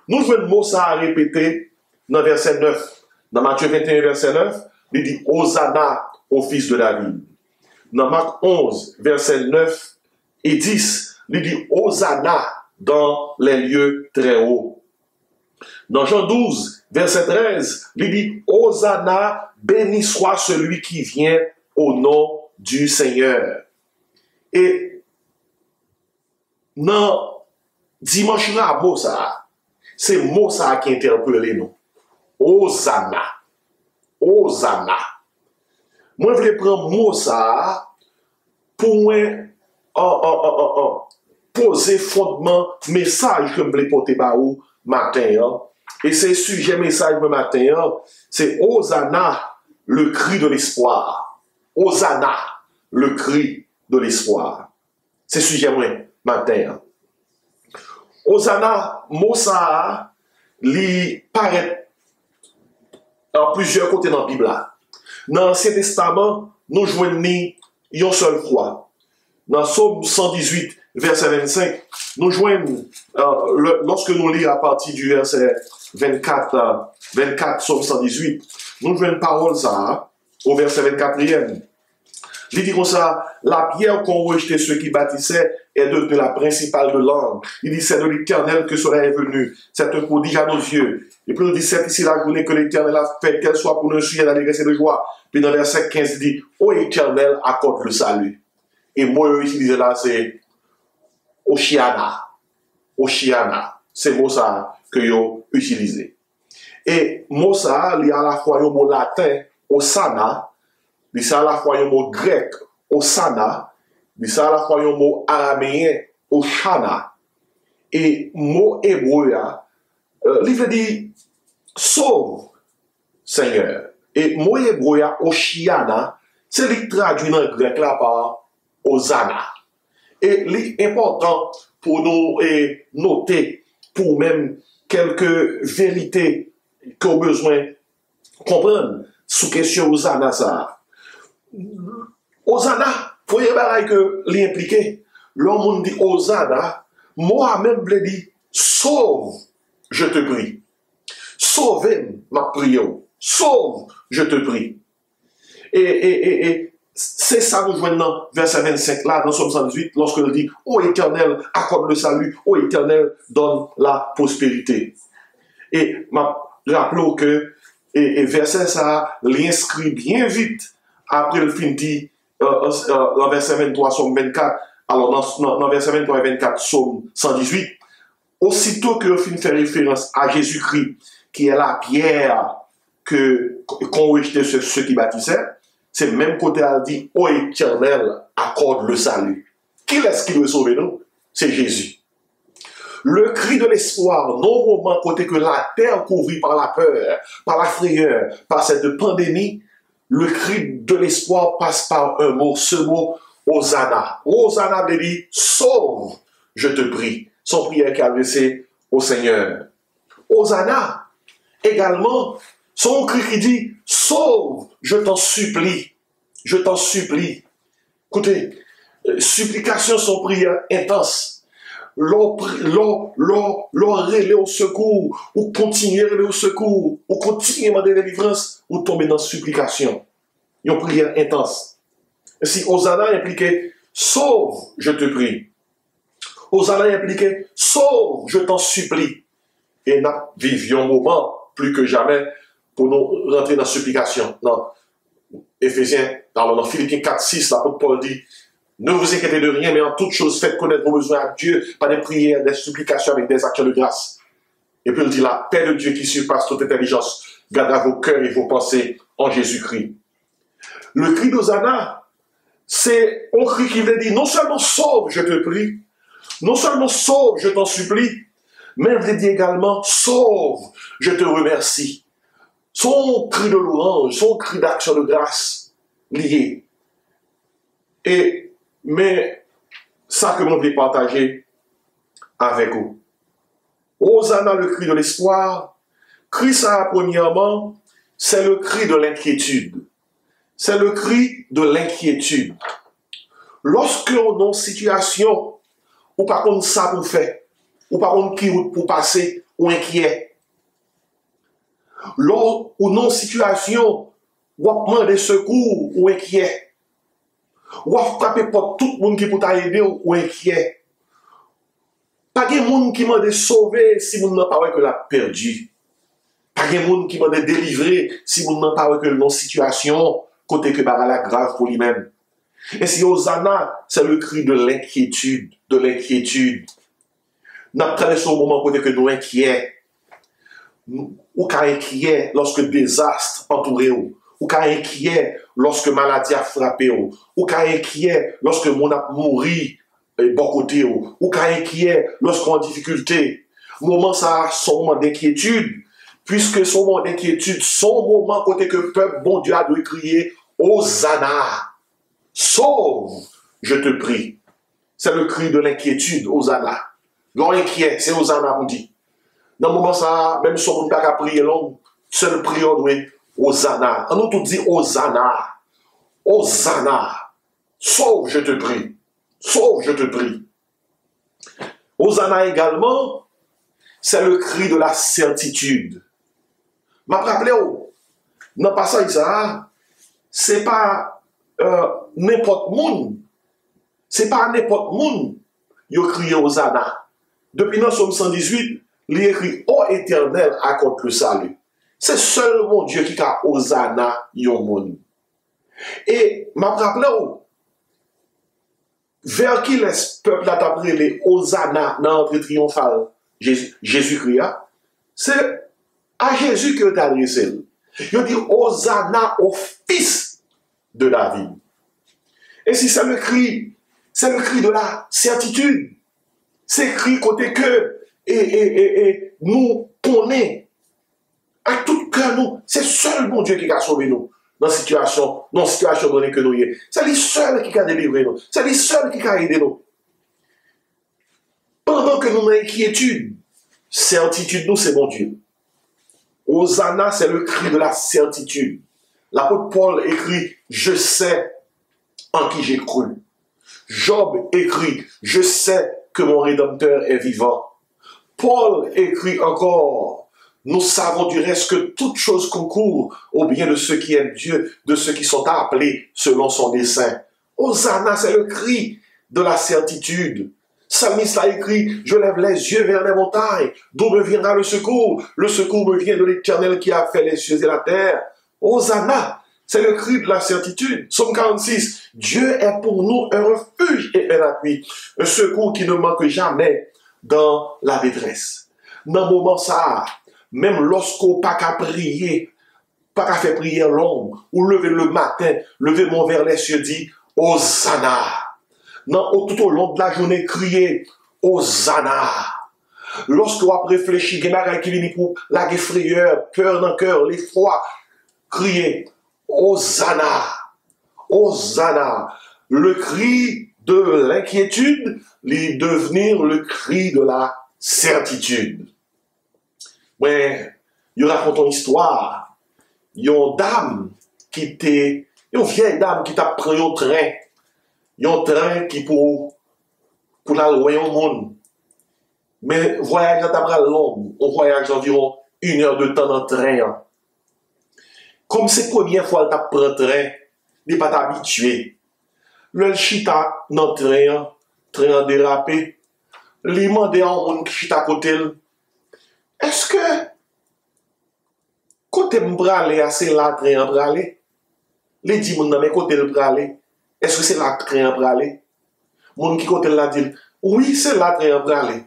Nous voulons le mot ça à répéter dans verset 9. Dans Matthieu 21, verset 9, il dit Hosanna au fils de David. Dans Marc 11, versets 9 et 10, il dit Hosanna dans les lieux très hauts. Dans Jean 12, verset 13, il dit Hosanna, béni soit celui qui vient au nom du Seigneur. Et dans dimanche là, c'est mot ça qui interpelle nous. Hosanna. Hosanna. Moi, je voulais prendre mot ça pour moi poser fondement message que je voulais porter par vous matin. Et c'est sujet message de matin, c'est Hosanna, le cri de l'espoir. Hosanna, le cri de l'espoir. C'est sujet matin. Hosanna, mot ça, il paraît en plusieurs côtés dans la Bible. Dans l'Ancien Testament, nous joignons une seule fois. Dans Psaume 118, verset 25, nous joignons, lorsque nous lisons à partir du verset 24, Psaume 118, nous joignons une parole ça, au verset 24e. Il dit comme ça, la pierre qu'ont rejeté ceux qui bâtissaient est devenue la principale de l'angle. Il dit, c'est de l'Éternel que cela est venu. C'est un prodige à nos yeux. Et puis il dit, c'est ici la journée que l'Éternel a fait, qu'elle soit pour nous suivre d'allégresse et de joie. Puis dans le verset 15, il dit, ô Éternel, accorde le salut. Et moi, utilisé là, c'est Oshiana. Oshiana. C'est le mot ça que yo utilisé. Et mot ça, il y a à la fois un mot latin, Osana, il y a à la fois un mot grec, Osana, il y a à la fois un mot araméen, Oshana. Et mot hébreu, il veut dire sauve, Seigneur. Et mot hébreu, Oshiana, c'est le traduit dans le grec là par Osana. Et l'important pour nous noter, pour même quelques vérités qu'on a besoin de comprendre sous question Osana ça. Osana, vous voyez que l'impliqué, l'homme dit Osana, moi-même le dit, sauve, je te prie. Sauve ma prière. Sauve, je te prie. Et c'est ça nous joignons dans verset 25 là, dans Somme 118, lorsque il dit, ô Éternel, accorde le salut, ô Éternel, donne la prospérité. Et rappelons que verset ça l'inscrit bien vite après le fin dit dans verset 23, Somme 24, alors dans verset 23 et 24, Somme 118, aussitôt que le film fait référence à Jésus-Christ, qui est la pierre qu'on rejetait ceux qui bâtissaient, c'est le même côté à dire, ô Éternel, accorde le salut. Qui est-ce qui veut sauver nous? C'est Jésus. Le cri de l'espoir, non moment côté que la terre couvrie par la peur, par la frayeur, par cette pandémie, le cri de l'espoir passe par un mot, ce mot, Hosanna. Hosanna veut dire, sauve, je te prie. Son prière qui a adressé au Seigneur. Hosanna, également, son cri qui dit, sauve, je t'en supplie. Je t'en supplie. Écoutez, supplication, son prière intense. L'on relève au secours, ou continuer au secour, ou continuer à demander la délivrance, ou tomber dans la supplication. Une prière intense. Et si Hosanna impliquait, sauve, je te prie. Hosanna impliquait, sauve, je t'en supplie. Et nous vivions un moment, plus que jamais, pour nous rentrer dans la supplication. Non. Éphésiens, dans Philippiens 4, 6, l'apôtre Paul dit, ne vous inquiétez de rien, mais en toute chose, faites connaître vos besoins à Dieu par des prières, des supplications avec des actions de grâce. Et puis il dit, la paix de Dieu qui surpasse toute intelligence, gardera vos cœurs et vos pensées en Jésus-Christ. Le cri d'Hosanna, c'est un cri qui veut dire, non seulement sauve, je te prie, non seulement sauve, je t'en supplie, mais il veut dire également, sauve, je te remercie. Son cri de louange, son cri d'action de grâce lié. Mais ça que je voulais partager avec vous. Hosanna, le cri de l'espoir. Cri ça, premièrement, c'est le cri de l'inquiétude. C'est le cri de l'inquiétude. Lorsque on est en situation où par contre ça pour faire, ou par contre qui route pour passer, ou inquiet. Lorsque on est en situation où on demande des secours, ou inquiet. Ou à frapper pour tout le monde qui peut t'aider ou inquiet. Pas de monde qui m'a sauvé si vous n'avez pas que l'a perdu. Pas de monde qui m'a délivré si vous n'avez pas que dans situation côté que la grave pour lui-même. Et si Hosanna, c'est le cri de l'inquiétude, de l'inquiétude. Nous traversons au moment côté que nous inquiets. Ou qu'à inquiet lorsque désastre entouré ou. Ou qu'à inquiet lorsque maladie a frappé, ou qu'à inquiet lorsque mon a mouri bon côté, ou qu'à inquiet lorsqu'on a en difficulté. Moment ça, son moment d'inquiétude, puisque son moment d'inquiétude, son moment côté que le peuple, bon Dieu, a dû crier, Hosanna, sauve, je te prie. C'est le cri de l'inquiétude, Hosanna. L'on inquiet, c'est Hosanna, on dit. Dans le moment ça, même si on n'a pas prié long, seul prière doit Hosanna. On nous tout dit Hosanna. Hosanna. Sauve, je te prie. Sauve, je te prie. Hosanna également, c'est le cri de la certitude. M'a rappelé, dans le passage ça, c'est pas n'importe monde. C'est pas n'importe monde. Il crie Hosanna. Depuis dans Somme 118, il écrit ô Éternel, accorde le salut. C'est seul mon Dieu qui a Hosanna yon monde. Et m'a rappelé vers qui le peuple a appelé les Hosanna dans l'entrée triomphale Jésus-Christ, c'est à Jésus que tu as adressé. Il dit Hosanna au fils de David. Et si c'est le cri de la certitude. C'est le cri côté que et nous connaissons à tout cœur nous. C'est seul mon Dieu qui a sauvé nous dans la situation donnée que nous y est. C'est lui seul qui a délivré nous. C'est lui seul qui a aidé nous. Pendant que nous avons inquiétude, certitude nous c'est mon Dieu. Hosanna, c'est le cri de la certitude. L'apôtre Paul écrit, je sais en qui j'ai cru. Job écrit, je sais que mon Rédempteur est vivant. Paul écrit encore, nous savons du reste que toute chose concourt au bien de ceux qui aiment Dieu, de ceux qui sont appelés selon son dessein. Hosanna, c'est le cri de la certitude. Psalmiste a écrit, je lève les yeux vers les montagnes, d'où me viendra le secours? Le secours me vient de l'Éternel qui a fait les cieux et la terre. Hosanna, c'est le cri de la certitude. Psaume 46, Dieu est pour nous un refuge et un appui, un secours qui ne manque jamais dans la détresse. Dans le moment ça, même lorsqu'on pas qu'à prier, pas qu'à faire prière longue, ou lever le matin, lever mon vers les cieux, dit Hosanna. Non, tout au long de la journée, crier Hosanna. Lorsque vous réfléchissez, il y a qui viennent pour la frayeur, peur dans le cœur, l'effroi, crier Hosanna. Hosanna. Le cri de l'inquiétude, lui devenir le cri de la certitude. Mais, il raconte une histoire. Il y a une dame une vieille dame qui t'a pris un train. Il y a un train qui pour la loyer au monde. Mais voyage à long, on voyage environ 1 heure de temps dans le train. Comme c'est la première fois que tu prends le train, il n'est pas habitué. Le chita dans le train dérapé, il demande à un monde qui chita à côté. Est-ce que côté m'bralé, c'est là le train bralé? Les 10 moun nan men côté le bralé. Est-ce que c'est là le train bralé? Moun qui côté là dit, oui, c'est là le train bralé.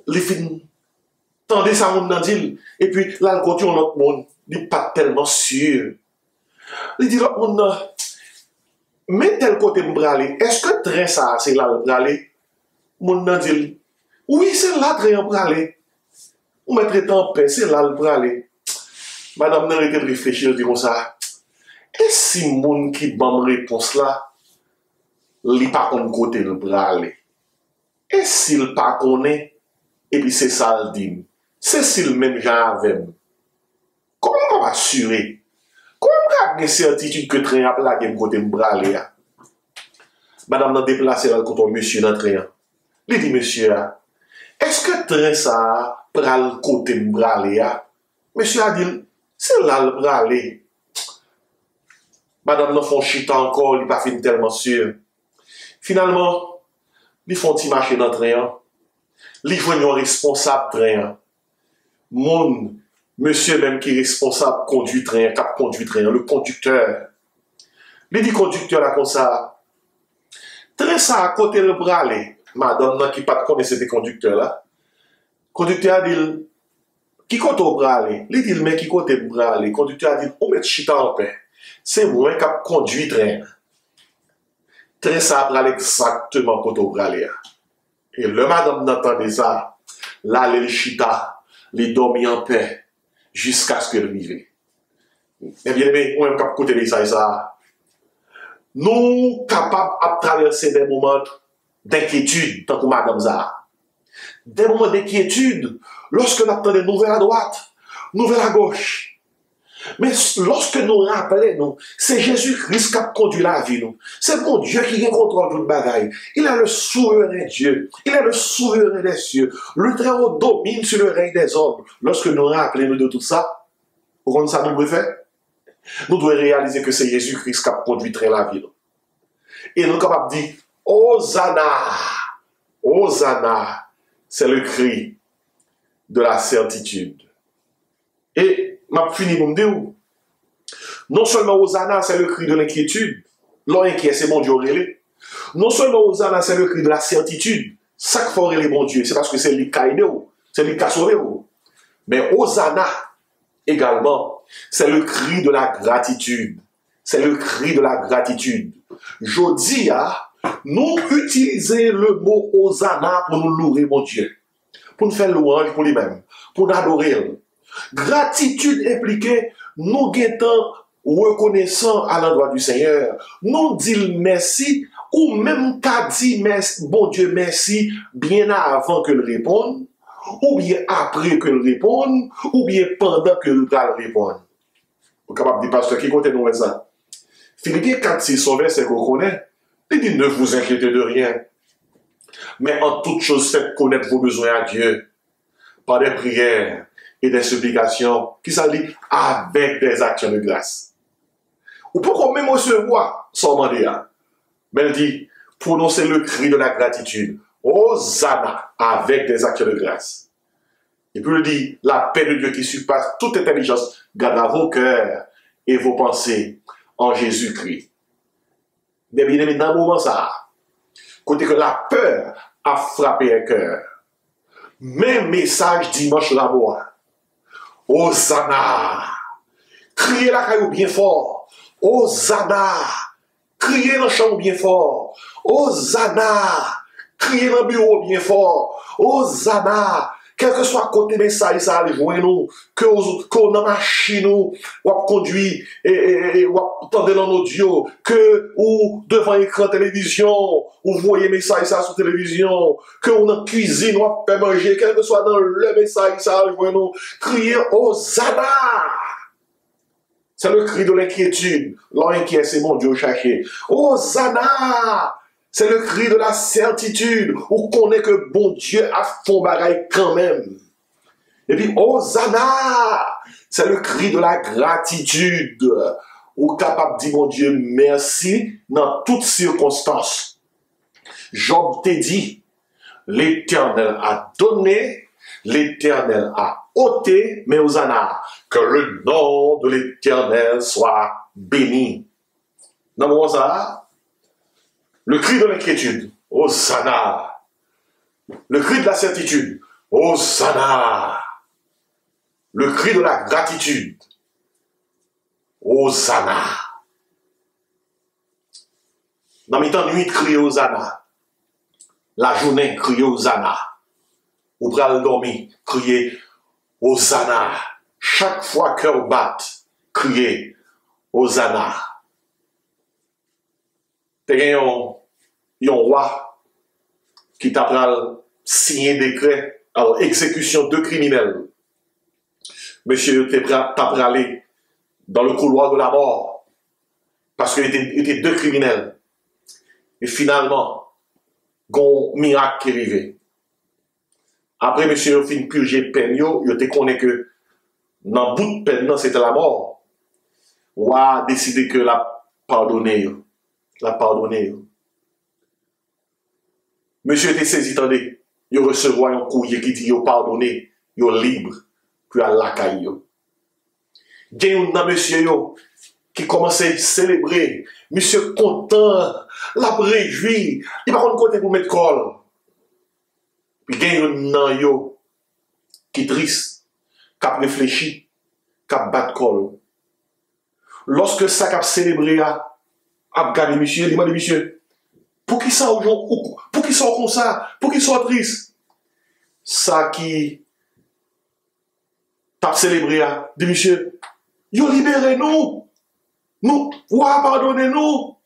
Les filles, tendez ça moun nan dit, et puis là le côté on autre monde, il n'est pas tellement sûr. Il dit l'autre monde, mais tel côté m'bralé, est-ce que le train ça, c'est là le bralé? Moun nan dit, oui, c'est là le train bralé. Ou mettre en paix, c'est là le bralé. Madame n'a arrêté de réfléchir, dit comme ça. Et si moun qui ban réponse là, li pas kon côté le bralé. Et s'il pas connaît, et puis c'est ça le dit. C'est s'il même genre avec. Comment on va assurer? Comment on a une certitude que le train a plaqué côté le bralé? Madame n'a déplacé là contre monsieur dans le train. Il dit monsieur, est-ce que le train ça pral côté le bralé? Monsieur a dit, c'est là le bralé. Madame n'a font chita encore, il n'est pas fin tellement sûr. Finalement, ils font petit marché dans le train. Ils joignent un responsable train. Mon monsieur même qui est responsable conduit train, cap conduit train, le conducteur. Il dit conducteur là comme ça. Train ça à côté le bralé. Madame qui pas connaissait ces conducteurs là. Conducteur a dit qui côté au bralé. Il dit mais qui côté le bralé. Conducteur a dit on met chita en paix. C'est moi qui conduit train. Train ça pral exactement côté au bralé. Et le madame n'entendait ça, là les chita, les dormi en paix jusqu'à ce qu'elle vive. Eh bien, on même cap côté de ça. Nous capables de traverser des moments d'inquiétude, tant que madame ça. Des moments d'inquiétude, lorsque nous attendons nouvelle à droite, nouvelle à gauche. Mais lorsque nous rappelons, c'est Jésus-Christ qui a conduit la vie. C'est mon Dieu qui contrôle toute bagaille. Il est le souverain Dieu. Il est le souverain des cieux. Le Très-Haut domine sur le règne des hommes. Lorsque nous rappelons de tout ça, pourquoi ça nous fait? Nous devons réaliser que c'est Jésus-Christ qui a conduit très la vie. Et nous sommes capables de dire, Hosanna, Hosanna, c'est le cri de la certitude. Et, m'a fini pour me dire, non seulement Hosanna, c'est le cri de l'inquiétude, l'inquiet, c'est mon Dieu relé. Non seulement Hosanna, c'est le cri de la certitude, ça qu'il faut les bon Dieu, c'est parce que c'est lui qui a aidé, c'est lui qui a sauvé. Mais Hosanna, également, c'est le cri de la gratitude. C'est le cri de la gratitude. Je dis, nous utilisons le mot Hosanna pour nous louer, mon Dieu. Pour nous faire louange pour lui-même. Pour nous adorer. Gratitude impliquée, nous guettons reconnaissant à l'endroit du Seigneur. Nous disons merci, ou même qu'à dit merci, bon Dieu merci, bien avant que le réponde, ou bien après que le réponde, ou bien pendant que le réponde. Vous êtes capable de dire, pasteur, qui compte nous ça? Philippiens 4, son verset qu'on connaît, il dit, ne vous inquiétez de rien, mais en toute chose faites connaître vos besoins à Dieu, par des prières et des supplications, qui s'allient avec des actions de grâce. Ou pourquoi même recevoir sans demander, mais elle dit, prononcez le cri de la gratitude, Hosanna, avec des actions de grâce. Et puis il dit, la paix de Dieu qui surpasse toute intelligence, gardera vos cœurs et vos pensées en Jésus-Christ. Mais bien aimé, dans le moment ça, côté que la peur a frappé un cœur, même message dimanche là-bas, Hosanna, criez la caillou bien fort, Hosanna, criez dans le champ bien fort, Hosanna, criez dans le bureau bien fort, Hosanna, quel que soit côté message, ça allait joindre nous, que dans machine ou conduit ou attendez dans l'audio, que ou devant écran télévision, ou voyez message ça sur télévision, que ou dans cuisine ou peut manger, quel que soit dans le message, ça allait joindre nous, crier Hosanna. C'est le cri de l'inquiétude. L'inquiet, c'est mon Dieu cherché. Hosanna! C'est le cri de la certitude, où qu'on est que bon Dieu a fond bagaille quand même. Et puis, Hosanna! C'est le cri de la gratitude, où capable de dire mon Dieu merci dans toutes circonstances. Job t'a dit, l'Éternel a donné, l'Éternel a ôté, mais Hosanna, que le nom de l'Éternel soit béni. Dans le moment ça, le cri de l'inquiétude, Hosanna. Le cri de la certitude, Hosanna. Le cri de la gratitude, Hosanna. Dans le temps de nuit, crier Hosanna. La journée, crier Hosanna. Ou pral dormir, crier Hosanna. Chaque fois cœur bat, crier Hosanna. T'es un roi qui t'a signé décret, alors exécution de criminels. Monsieur t'a pralé dans le couloir de la mort parce qu'il était deux criminels. Et finalement, gon miracle qui est arrivé. Après, monsieur a fin purger peine, il te connaît que dans le bout de peine, c'était la mort. Ou a décidé que la pardonner. La pardonner. Monsieur était saisi, attendez, il recevra un courrier qui dit, il pardonné, il libre, puis à la caille. Il y a un monsieur qui commençait à célébrer, monsieur content, la réjoui, il va prendre côté pour mettre col. Puis il y a un yo qui est triste, qui a réfléchi, qui a battu col. Lorsque ça a célébré, a gagné monsieur, il dit monsieur, pour qui ça aujourd'hui, pour qui ça comme ça, pour qui ça triste, ça qui t'a célébré, dit monsieur, yo libérez nous, pardonnez-nous.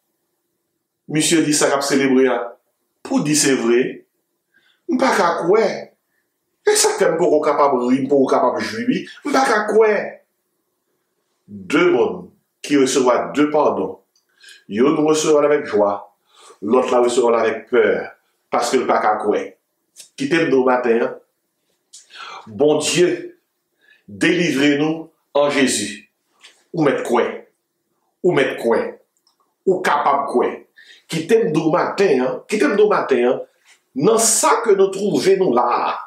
Monsieur dit ça qu'a célébré, pour dire c'est vrai, m'pas qu'à quoi, et ça fait pour capable rire, pour capable jouir, m'pas qu'à quoi. Deux mondes qui recevront deux pardons. Yon nous recevront avec joie, l'autre la recevront avec peur, parce que le pas qu'à quoi. Quittez-nous au matin. Bon Dieu, délivrez-nous en Jésus. Ou mettre quoi? ou mettre quoi, ou capable quoi, qui t'aime du matin, dans ça que nous trouvons nous là,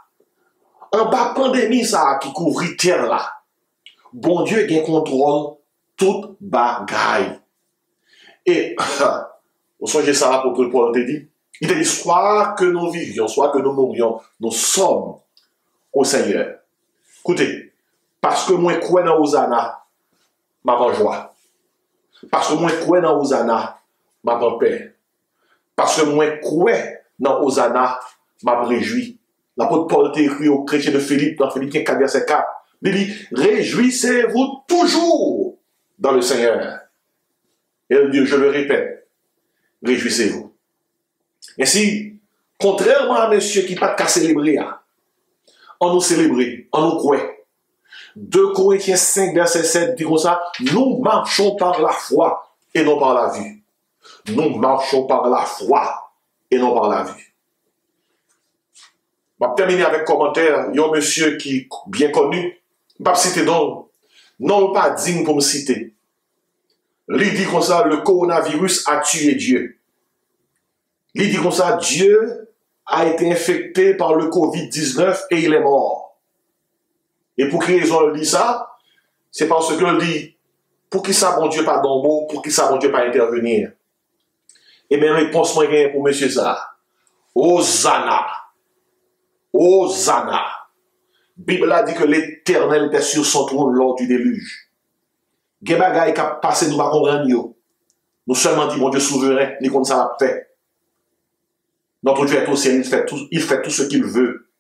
en bas pandémie ça qui couvre terre là, bon Dieu qui contrôle toute bagaille. Et, vous songez ça l'apôtre Paul te dit, il te dit, soit que nous vivions, soit que nous mourions, nous sommes au Seigneur. Écoutez, parce que moi, crois dans Hosanna, m'a pas joie. Parce que moi, crois dans Hosanna, m'a pas paix. Parce que moi, crois dans Hosanna, m'a réjoui. L'apôtre Paul t'a écrit aux chrétiens de Philippe, dans Philippiens 4, verset 4. Il dit, réjouissez-vous toujours dans le Seigneur. Et il dit, je le répète, réjouissez-vous. Ainsi, contrairement à monsieur qui n'a pas qu'à célébrer, on nous célèbre, on nous croit. 2 Corinthiens 5, verset 7 dit comme ça, nous marchons par la foi et non par la vue. Nous marchons par la foi et non par la vue. Je vais terminer avec un commentaire. Il y a un monsieur qui est bien connu. Je ne vais pas citer donc. Non, pas digne pour me citer. Il dit comme ça, le coronavirus a tué Dieu. Il dit comme ça, Dieu a été infecté par le Covid-19 et il est mort. Et pour quelle raison il dit ça? C'est parce qu'il dit, pour qui ça, bon Dieu, pas dans mot, pour qui ça, bon Dieu, pas intervenir. Et bien, réponse moi pour monsieur ça. Hosanna. Hosanna. Bible a dit que l'Éternel était sur son trône lors du déluge. Gen bagay qui a passé, nous ne comprendre. Nous seulement dit, mon Dieu souverain, ni comme ça l'a fait. Notre Dieu est au ciel, il fait tout ce qu'il veut.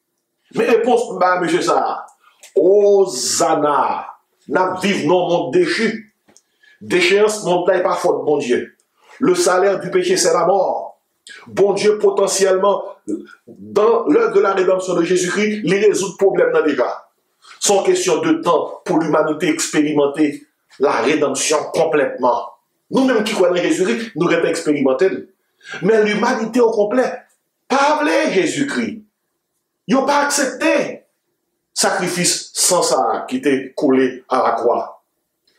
Mais réponse, bah, monsieur ça. Hosanna. N'a vivre non monde déchu. Déchéance, mon n'est pas faute, bon Dieu. Le salaire du péché, c'est la mort. Bon Dieu, potentiellement, dans l'œuvre de la rédemption de Jésus-Christ, les résout le problème là déjà. Sans question de temps pour l'humanité expérimenter la rédemption complètement. Nous-mêmes qui croyons en Jésus-Christ, nous l'avons expérimenté. Mais l'humanité au complet, pas appelé Jésus-Christ. Ils n'ont pas accepté sacrifice sans ça qui était collé à la croix.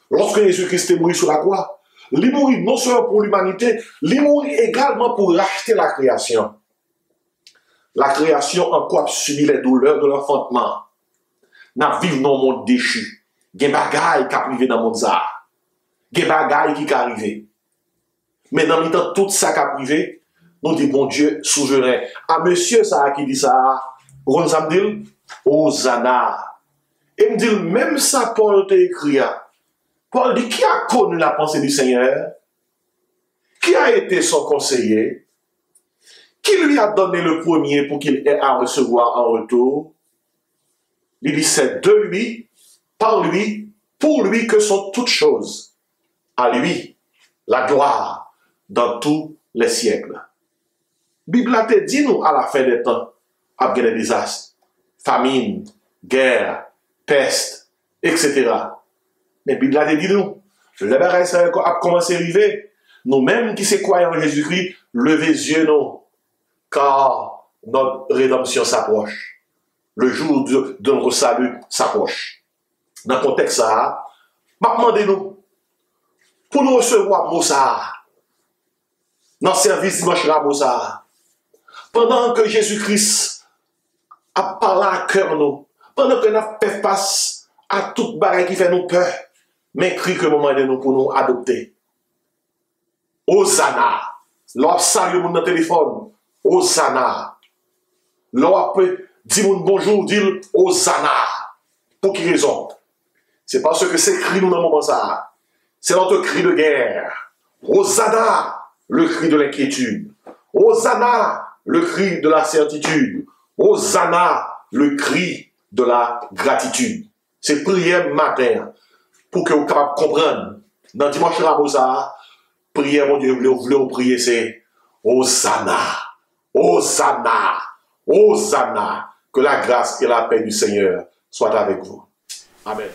Lorsque Jésus-Christ est mort sur la croix, il est mort non seulement pour l'humanité, il est mort également pour racheter la création. La création en quoi subit les douleurs de l'enfantement. N'a vivre dans le monde déchu. Gen bagay qui arrivé dans le monde ça. Gen bagay qui arrivé. Mais dans le temps, tout ça qui arrivé, nous dit bon Dieu souverain. À monsieur ça qui dit ça, on ça me dit Hosanna. Et me dit même ça Paul t'a écrit. Paul dit qui a connu la pensée du Seigneur? Qui a été son conseiller? Qui lui a donné le premier pour qu'il ait à recevoir en retour? Il dit c'est de lui, par lui, pour lui que sont toutes choses. À lui, la gloire dans tous les siècles. Bible a dit nous à la fin des temps, après des désastres, famine, guerre, peste, etc. Mais Bible a dit nous, le bagage ça a commencé à arriver. Nous-mêmes qui se croyons en Jésus-Christ, levez les yeux nous, car notre rédemption s'approche. Le jour de notre salut s'approche. Dans le contexte ça, demandez-nous, pour nous recevoir Moussa, dans le service dimanche à Moussa, pendant que Jésus-Christ a parlé à cœur nous, pendant que nous fait face à toute barrière qui fait nous peur, mais crie que moment de nous pour nous adopter. Hosanna. L'on salue mon téléphone. Hosanna. L'on peut dire bonjour, dire Hosanna. Pour quelle raison? C'est parce que c'est cri nous dans le moment ça. C'est notre cri de guerre. Hosanna, le cri de l'inquiétude. Hosanna, le cri de la certitude. Hosanna, le cri de la gratitude. C'est prière matin pour que vous soyez capable de comprendre. Dans dimanche Rabosa, prière, mon Dieu, vous voulez prier, c'est Hosanna, Hosanna, Hosanna. Que la grâce et la paix du Seigneur soient avec vous. Amen.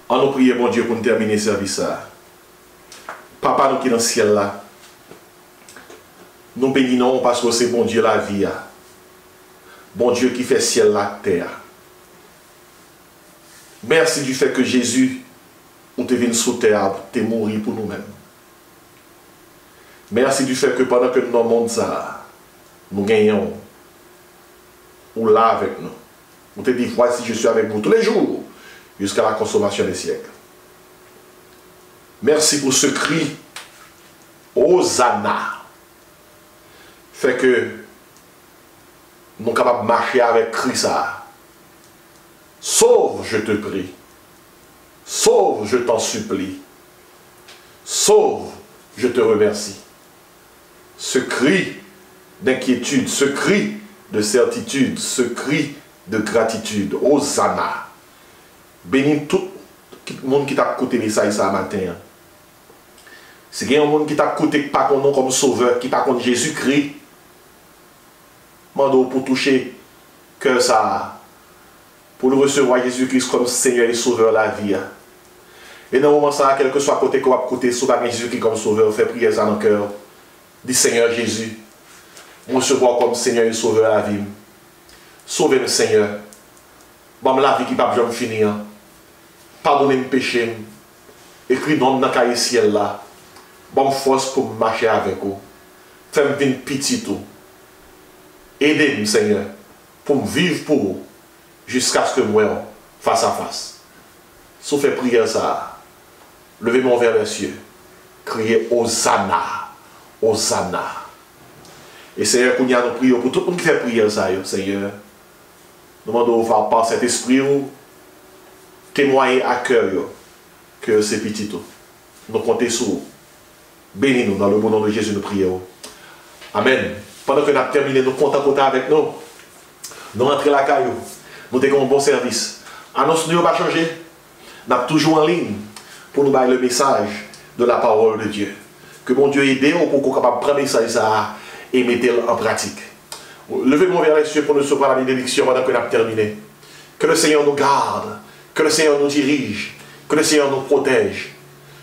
On nous prie, mon Dieu, pour nous terminer ce service. Papa, nous qui dans le ciel là, nous bénissons parce que c'est bon Dieu la vie. Bon Dieu qui fait ciel la terre. Merci du fait que Jésus, ou te venir sous terre, te mourir pour nous-mêmes. Merci du fait que pendant que nous dans le monde ça, nous gagnons, ou là avec nous. Vous te dit, voici, je suis avec vous tous les jours, jusqu'à la consommation des siècles. Merci pour ce cri, Hosanna. Fait que nous sommes capables de marcher avec Christ. Sauve, je te prie. Sauve, je t'en supplie. Sauve, je te remercie. Ce cri d'inquiétude, ce cri de certitude, ce cri de gratitude, Hosanna. Bénis tout le monde qui t'a écouté les ça matin. Si il y a un monde qui t'a écouté pas qu'on nom comme sauveur, qui pas contre Jésus-Christ, mando pour toucher que ça, pour le recevoir Jésus-Christ comme Seigneur et Sauveur de la vie. Et dans le moment ça, quel que soit côté qu'on va côté, si Jésus-Christ comme Sauveur, fait prière dans le cœur. Dis Seigneur Jésus, moi je vois comme Seigneur et Sauveur de la vie. Sauvez-nous Seigneur. Bon la vie qui ne peut jamais finir. Pardonnez mes péchés. Écris dans le cahier ciel là. Bonne force pour marcher avec vous. Faites-moi venir petit tout. Aidez-moi, Seigneur, pour me vivre pour vous, jusqu'à ce que moi, face à face. Si vous faites prière ça, levez-moi vers les cieux. Criez Hosanna, Hosanna. Et Seigneur, qu'on y a nous prions pour tout le monde qui fait prière ça, Seigneur. Nous demandons par cet esprit, témoigner à cœur que c'est petit tout. Nous comptons sur vous. Bénis-nous dans le bon nom de Jésus, nous prions. Amen. Pendant que nous avons terminé, nous comptons avec nous. Nous rentrons la caillou. Nous avons un bon service. Annonce nous pas changé. Nous sommes toujours en ligne pour nous donner le message de la parole de Dieu. Que mon Dieu aide pour qu'on soit capable de prendre le message et mettre en pratique. Levez-moi vers les cieux pour nous recevoir la bénédiction pendant que nous avons terminé. Que le Seigneur nous garde. Que le Seigneur nous dirige. Que le Seigneur nous protège.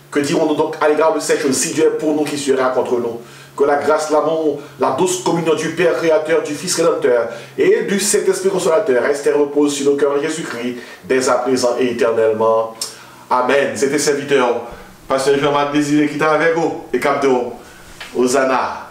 Que dirons-nous donc à l'égard de ces choses? Si Dieu est pour nous, qui sera contre nous? Que la grâce, l'amour, la douce communion du Père Créateur, du Fils Rédempteur et du Saint-Esprit Consolateur reste et repose sur nos cœurs en Jésus-Christ, dès à présent et éternellement. Amen. C'était serviteur, Pasteur Jean-Marc Désiré qui était avec vous et Capdo. Hosanna.